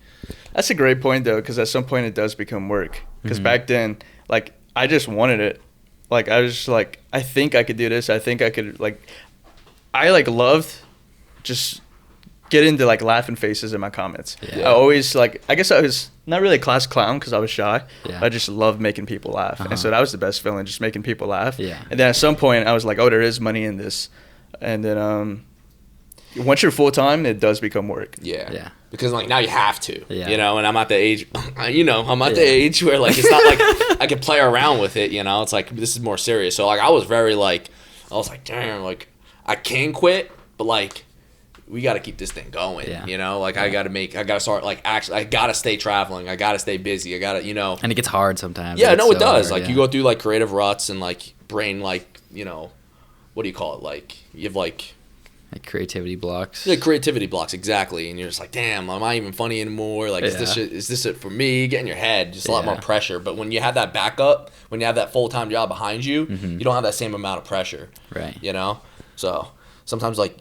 That's a great point though, because at some point it does become work. Because back then, like I just wanted it. Like I was just like, I think I could do this. I think I could I loved just getting to like laughing faces in my comments. Yeah. I always I guess I was not really a class clown because I was shy. Yeah. I just loved making people laugh. And so that was the best feeling, just making people laugh. Yeah. And then at some point I was like, oh, there is money in this. And then once you're full time, it does become work. yeah. Because like now you have to. Yeah. And I'm at the age the age where like it's not like I can play around with it, It's like this is more serious. So like I was very like damn, like I can quit, but like we got to keep this thing going, Like I got to start like actually I got to stay traveling. I got to stay busy. I got to, And it gets hard sometimes. Yeah, It's no, it so does. hard, Like you go through like creative ruts and like brain what do you call it? Like you have like creativity blocks. Yeah, creativity blocks, exactly. And you're just like, damn, am I even funny anymore? Like, is this it for me? Get in your head, just a lot more pressure. But when you have that backup, when you have that full-time job behind you, you don't have that same amount of pressure. Right. So sometimes like,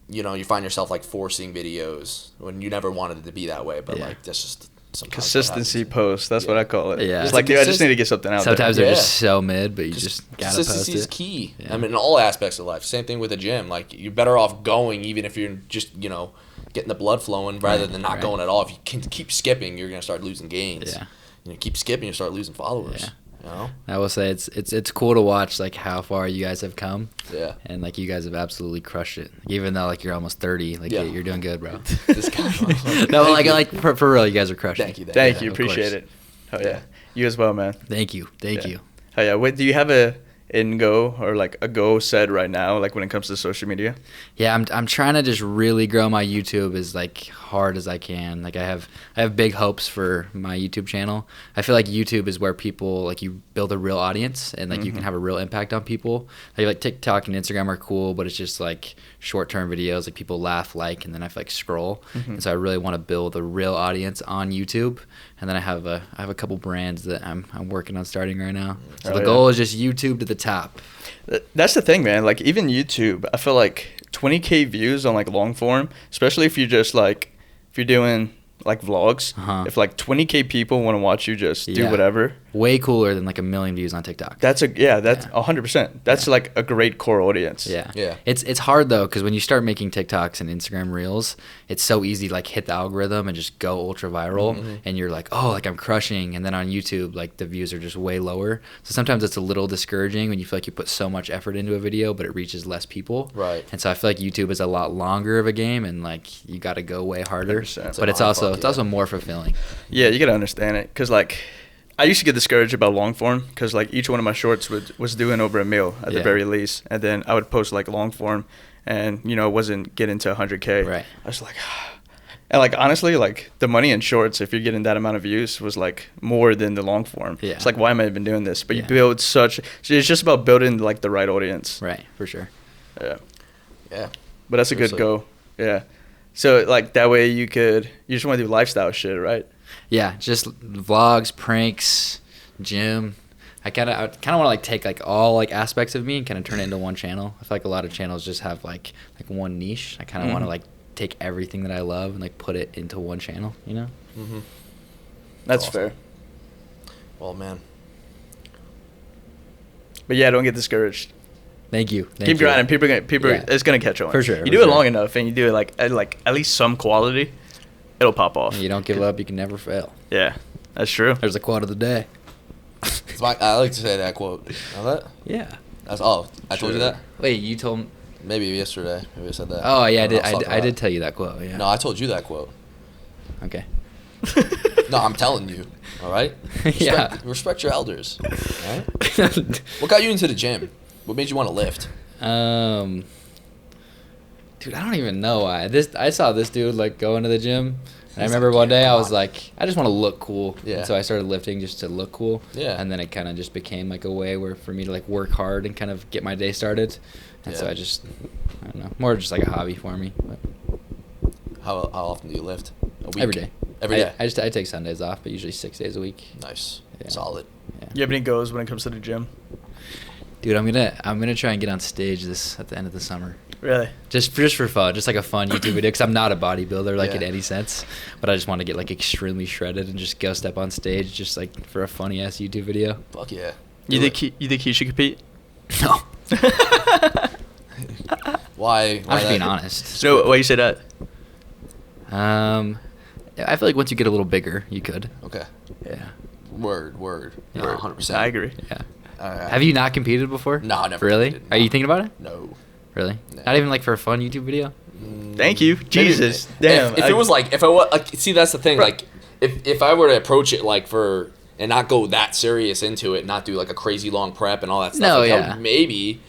you find yourself like forcing videos when you never wanted it to be that way. But like, that's just sometimes Consistency post. That's what I call it. Yeah. It's like, dude, I just need to get something out Sometimes there. they're just so mid, but you just gotta post consistency is it. key. Yeah. I mean, in all aspects of life. Same thing with the gym. Like, you're better off going even if you're just, getting the blood flowing rather than not right. going at all. If you can keep skipping, you're gonna start losing gains. Yeah. Keep skipping, you start losing followers. Yeah. You know? I will say it's cool to watch like how far you guys have come. Yeah. And like you guys have absolutely crushed it. Even though like you're almost 30, like Yeah. you're doing good, bro. This guy. No, like for real, you guys are crushing. Thank you. Thank you. of Appreciate course. it. Oh yeah. You as well, man. Thank you. Thank Yeah. you. Oh yeah. Wait, do you have a in go or like a go set right now, like when it comes to social media? Yeah, I'm trying to just really grow my YouTube as like hard as I can. Like I have big hopes for my YouTube channel. I feel like YouTube is where people like you build a real audience and like you can have a real impact on people. Like TikTok and Instagram are cool, but it's just like short-term videos like people laugh like and then I like scroll. And so I really want to build a real audience on YouTube. And then I have a couple brands that I'm working on starting right now. So Oh, the yeah. goal is just YouTube to the top. That's the thing, man. Like even YouTube, I feel like 20K views on like long form, especially if you're just like if you're doing like vlogs. If like 20K people want to watch you just do Yeah. whatever. Way cooler than like 1 million views on TikTok. That's 100%. That's like a great core audience. Yeah. Yeah. It's hard though because when you start making TikToks and Instagram Reels, it's so easy to like hit the algorithm and just go ultra viral, and you're like, oh, like I'm crushing, and then on YouTube like the views are just way lower. So sometimes it's a little discouraging when you feel like you put so much effort into a video but it reaches less people. Right. And so I feel like YouTube is a lot longer of a game and like you got to go way harder. 100%. But it's also more fulfilling. Yeah, you gotta understand it, cause like I used to get discouraged about long form, cause like each one of my shorts was doing over a mil at the Yeah. very least, and then I would post like long form, and it wasn't getting to 100K. Right. I was like, and like honestly, like the money in shorts, if you're getting that amount of views, was like more than the long form. Yeah. It's like why am I even doing this? But you Yeah. build such. It's just about building like the right audience. Right, for sure. Yeah. Yeah. But that's a good Seriously. go. Yeah. So like that way you just want to do lifestyle shit, right? Yeah, just vlogs, pranks, gym. I kind of want to like take like all like aspects of me and kind of turn it into one channel. I feel like a lot of channels just have like one niche. I kind of want to like take everything that I love and like put it into one channel, you know? Mm-hmm. That's Awesome. fair. Well, man. But yeah, don't get discouraged. Thank you. Thank Keep you. grinding. People, Yeah. it's gonna catch on. For sure, You for do it sure. long enough, and you do it like at least some quality, it'll pop off. You don't give up, you can never fail. Yeah, that's true. There's a quote of the day. I like to say that quote. Know that? Yeah. I told you that? Wait, you told. Maybe yesterday. Maybe I said that. Oh yeah, I don't know did. what was talking I did about. tell you that quote. Yeah. No, I told you that quote. Okay. No, I'm telling you. All right. Yeah. Respect your elders. All right. What got you into the gym? What made you want to lift? Dude, I don't even know why. I saw this dude like go into the gym. And I He's remember like, one day "Yeah, I come was on." like, I just want to look cool. Yeah. And so I started lifting just to look cool. Yeah. And then it kind of just became like a way for me to like work hard and kind of get my day started. And so Yeah. I don't know, more just like a hobby for me. But How often do you lift? A week? every day. Every day. I take Sundays off, but usually 6 days a week. Nice. Yeah. Solid. Yeah. You have any goals when it comes to the gym? Dude, I'm gonna try and get on stage at the end of the summer. Really? Just for fun, just like a fun YouTube video. Because I'm not a bodybuilder, like in Yeah. any sense, but I just want to get like extremely shredded and just go step on stage, just like for a funny ass YouTube video. Fuck yeah. You Do think it. you think he should compete? No, Why? I'm just being that? honest. So why you say that? I feel like once you get a little bigger, you could. Okay. Yeah. Word. Yeah. No, 100%. I agree. Yeah. Alright. Have you not competed before? No, never Really? competed, Are you no. thinking about it? No. Really? No. Not even like for a fun YouTube video? Thank you, Jesus. Damn. If it was like, if I was, like, see, that's the thing. Bro. Like, if I were to approach it like and not go that serious into it, not do like a crazy long prep and all that stuff. No, like, yeah. Maybe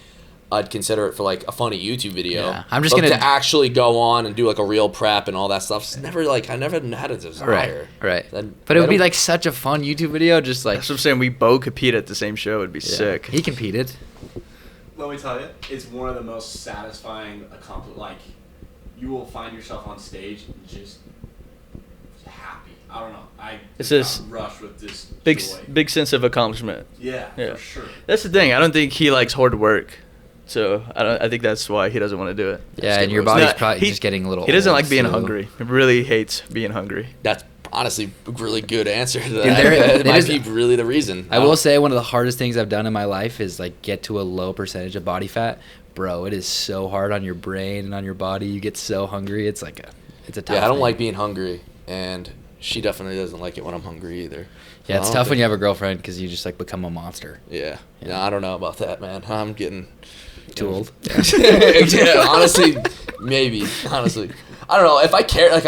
I'd consider it for like a funny YouTube video. Yeah. I'm just But gonna- to actually go on and do like a real prep and all that stuff. It's never like I never had a desire. Right. Then- But it would I be don't- like such a fun YouTube video, just like That's what I'm saying. We both compete at the same show. It'd be Yeah. sick. He competed. Let me tell you, it's one of the most satisfying accomplishments. Like, you will find yourself on stage just happy. I don't know. I It's just this got rushed with this Big joy. big sense of accomplishment. Yeah, Yeah. for sure. That's the thing. I don't think he likes hard work, so I think that's why he doesn't want to do it. Yeah, get and your roasted. body's No, probably he- just getting a little He doesn't old, like being so- hungry. He really hates being hungry. That's honestly a really good answer to that. there- That it might is- be really the reason. I will say one of the hardest things I've done in my life is like get to a low percentage of body fat. Bro, it is so hard on your brain and on your body. You get so hungry. It's like It's a tough Yeah, I don't thing. like being hungry, and she definitely doesn't like it when I'm hungry either. Yeah, it's I don't tough when think- you have a girlfriend because you just like become a monster. Yeah. Yeah. No, I don't know about that, man. I'm getting Too old. yeah, honestly, maybe. Honestly, I don't know if I care. Like,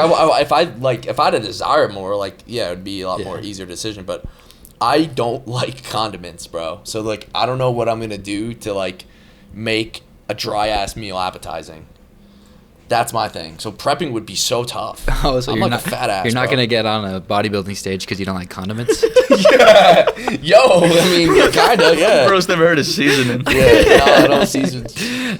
if I had a desire more, like, yeah, it would be a lot more easier decision. But I don't like condiments, bro. So like, I don't know what I'm gonna do to like make a dry ass meal appetizing. That's my thing. So prepping would be so tough. Oh, so I'm you're like not a fat ass. You're not bro. gonna get on a bodybuilding stage because you don't like condiments. Yeah. Yo, I mean, kinda, yeah. Bro's never heard of seasoning. Yeah, no, I don't season. that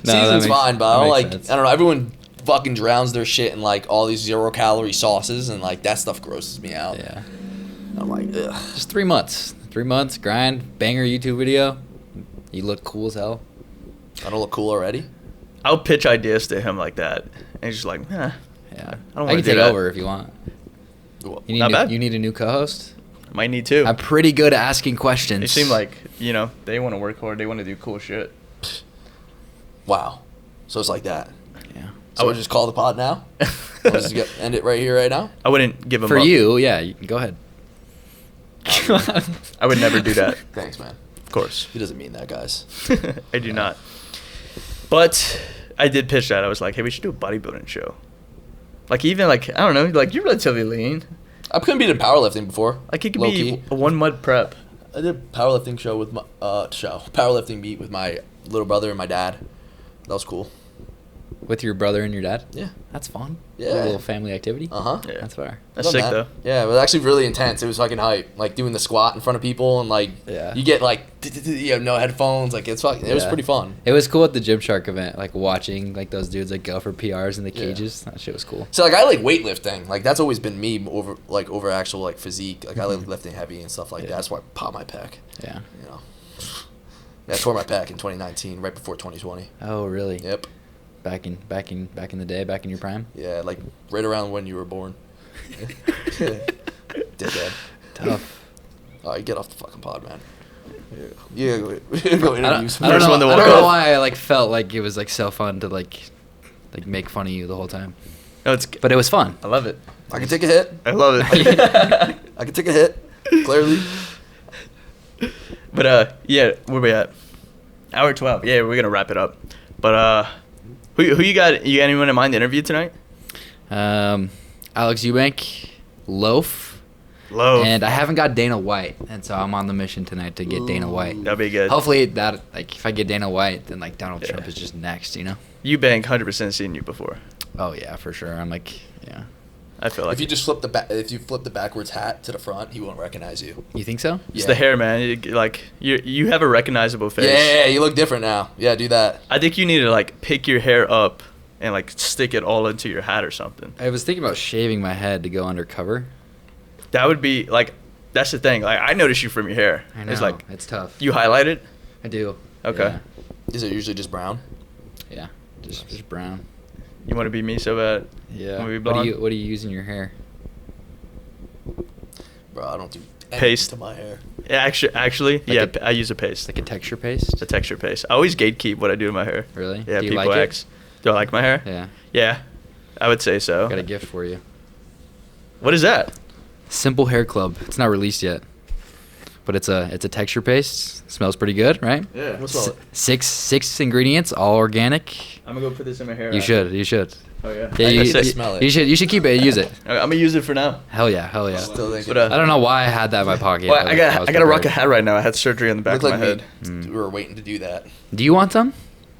Season's makes- fine, but I that don't makes like. sense. I don't know. Everyone fucking drowns their shit in like all these 0-calorie sauces, and like that stuff grosses me out. Yeah. I'm like, ugh. Just 3 months. 3 months, grind, banger YouTube video. You look cool as hell. I don't look cool already. I'll pitch ideas to him like that, and he's just like, Yeah. I don't I want can to do take that. over if you want. You need, Not bad. you need a new co-host? Might need to. I'm pretty good at asking questions. They seem like, they want to work hard. They want to do cool shit. Wow. So it's like that. Yeah. So we just call the pod now. We'll just end it right here, right now. I wouldn't give him For up. you, yeah, you can go ahead. I would never do that. Thanks, man. Of course. He doesn't mean that, guys. I do not. But I did pitch that. I was like, hey, we should do a bodybuilding show. Like, even, like, I don't know, like, you're relatively lean. I couldn't beat in powerlifting before. Like, it could Low-key. be a one mud prep. I did a powerlifting show with my powerlifting meet with my little brother and my dad. That was cool. With your brother and your dad? Yeah. That's fun. Yeah. A little family activity. Uh huh. Yeah. That's fair. That's sick, though. Yeah, it was actually really intense. It was fucking hype. Like doing the squat in front of people and like Yeah. you get like you have no headphones. Like it's fucking. It was Yeah. pretty fun. It was cool at the Gymshark event, like watching like those dudes like go for PRs in the Yeah. cages. That shit was cool. So like I like weightlifting. Like that's always been me over actual like physique. Like I like lifting heavy and stuff like Yeah. that. That's why I pop my pec. Yeah. You know. Yeah, I tore my pec in 2019, right before 2020. Oh, really? Yep. Back in the day, back in your prime. Yeah, like right around when you were born. Dickhead. Tough. All right, get off the fucking pod, man. Yeah, go I interview don't, some. I don't First know, one to I walk don't know off. why I like felt like it was like so fun to like make fun of you the whole time, No, it's. but it was fun. I love it. I can take a hit. I love it. I can take a hit. Clearly. But yeah, where we at? Hour 12. Yeah, we're gonna wrap it up. But who you got? You got anyone in mind to interview tonight? Alex Eubank, Loaf, Low. and I haven't got Dana White, and so I'm on the mission tonight to get Dana White. That'd be good. Hopefully that like if I get Dana White, then like Donald Yeah. Trump is just next, you know? Eubank 100% seen you before. Oh yeah, for sure. I'm like, yeah. I feel like If you just flip the backwards hat to the front, he won't recognize you. You think so? it's Yeah. the hair, man. You have a recognizable face. Yeah, you look different now. Yeah, do that. I think you need to like pick your hair up and like stick it all into your hat or something. I was thinking about shaving my head to go undercover. That would be like. That's the thing. Like I noticed you from your hair. I know. It's like it's tough. you highlight it. I do. Okay. Is it usually just brown? Yeah. Just brown. You want to be me so bad. Yeah. Wanna be What blonde? do you use in your hair? Bro, I don't do anything Paste. to my hair. Yeah, actually, yeah. a- I use a paste. Like a texture paste? A texture paste. I always gatekeep what I do to my hair. Really? Yeah, Do you people like it? ask. Do I like my hair? Yeah. Yeah, I would say so. Got a gift for you. What is that? Simple Hair Club. It's not released yet, but it's a texture paste. Smells pretty good, right? Yeah. What's all Six ingredients, all organic. I'm gonna go put this in my hair. You should. Oh yeah. Yeah, I you, can you, smell it. you should keep it. Use it. I'm gonna use it for now. Hell yeah. Still thinking. But, I don't know why I had that in my pocket. Well, but I got was to rock a prepared. hat right now. I had surgery on the back Look of like my me. head. We were waiting to do that. Do you want some?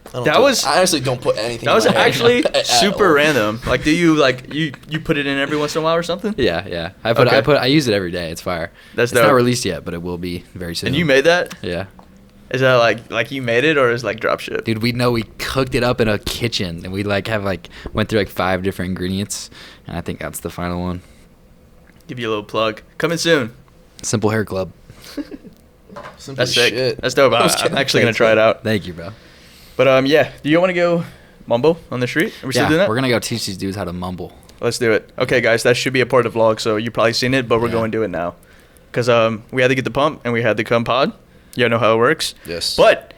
I don't That do- was- I honestly don't put anything. That in was my hair actually at super all. random. Like, do you like you put it in every once in a while or something? Yeah. Okay. I use it every day. It's fire. That's it's not dope. released yet, but it will be very soon. And you made that? Yeah. Is that like you made it or is it like drop ship? Dude, we cooked it up in a kitchen and we went through like 5 different ingredients and I think that's the final one. Give you a little plug. Coming soon. Simple Hair Club. Simple That's sick. shit. That's dope. I was I'm kidding. actually gonna Thanks, try it man. out. Thank you, bro. But yeah, do you want to go mumble on the street? Are we still doing that? We're gonna go teach these dudes how to mumble. Let's do it. Okay, guys, that should be a part of the vlog, so you've probably seen it, but we're Yeah. going to do it now. Because we had to get the pump, and we had to come pod. You know how it works. Yes. But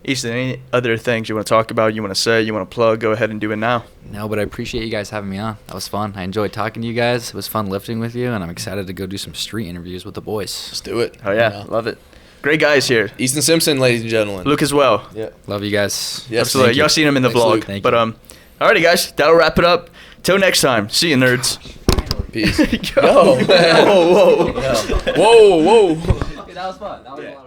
Easton, any other things you want to talk about, you want to say, you want to plug, go ahead and do it now. No, but I appreciate you guys having me on. That was fun. I enjoyed talking to you guys. It was fun lifting with you, and I'm excited to go do some street interviews with the boys. Let's do it. Oh, yeah. Love it. Great guys here. Easton Simpson, ladies and gentlemen. Luke as well. Yeah. Love you guys. Yes, Absolutely. thank you. Y'all seen him in the Thanks, vlog. Luke. Thank But, you. alrighty, guys. That'll wrap it up. Till next time. See you, nerds. Peace. Yo. Whoa, whoa. Whoa, whoa. That was fun. That was a lot of fun.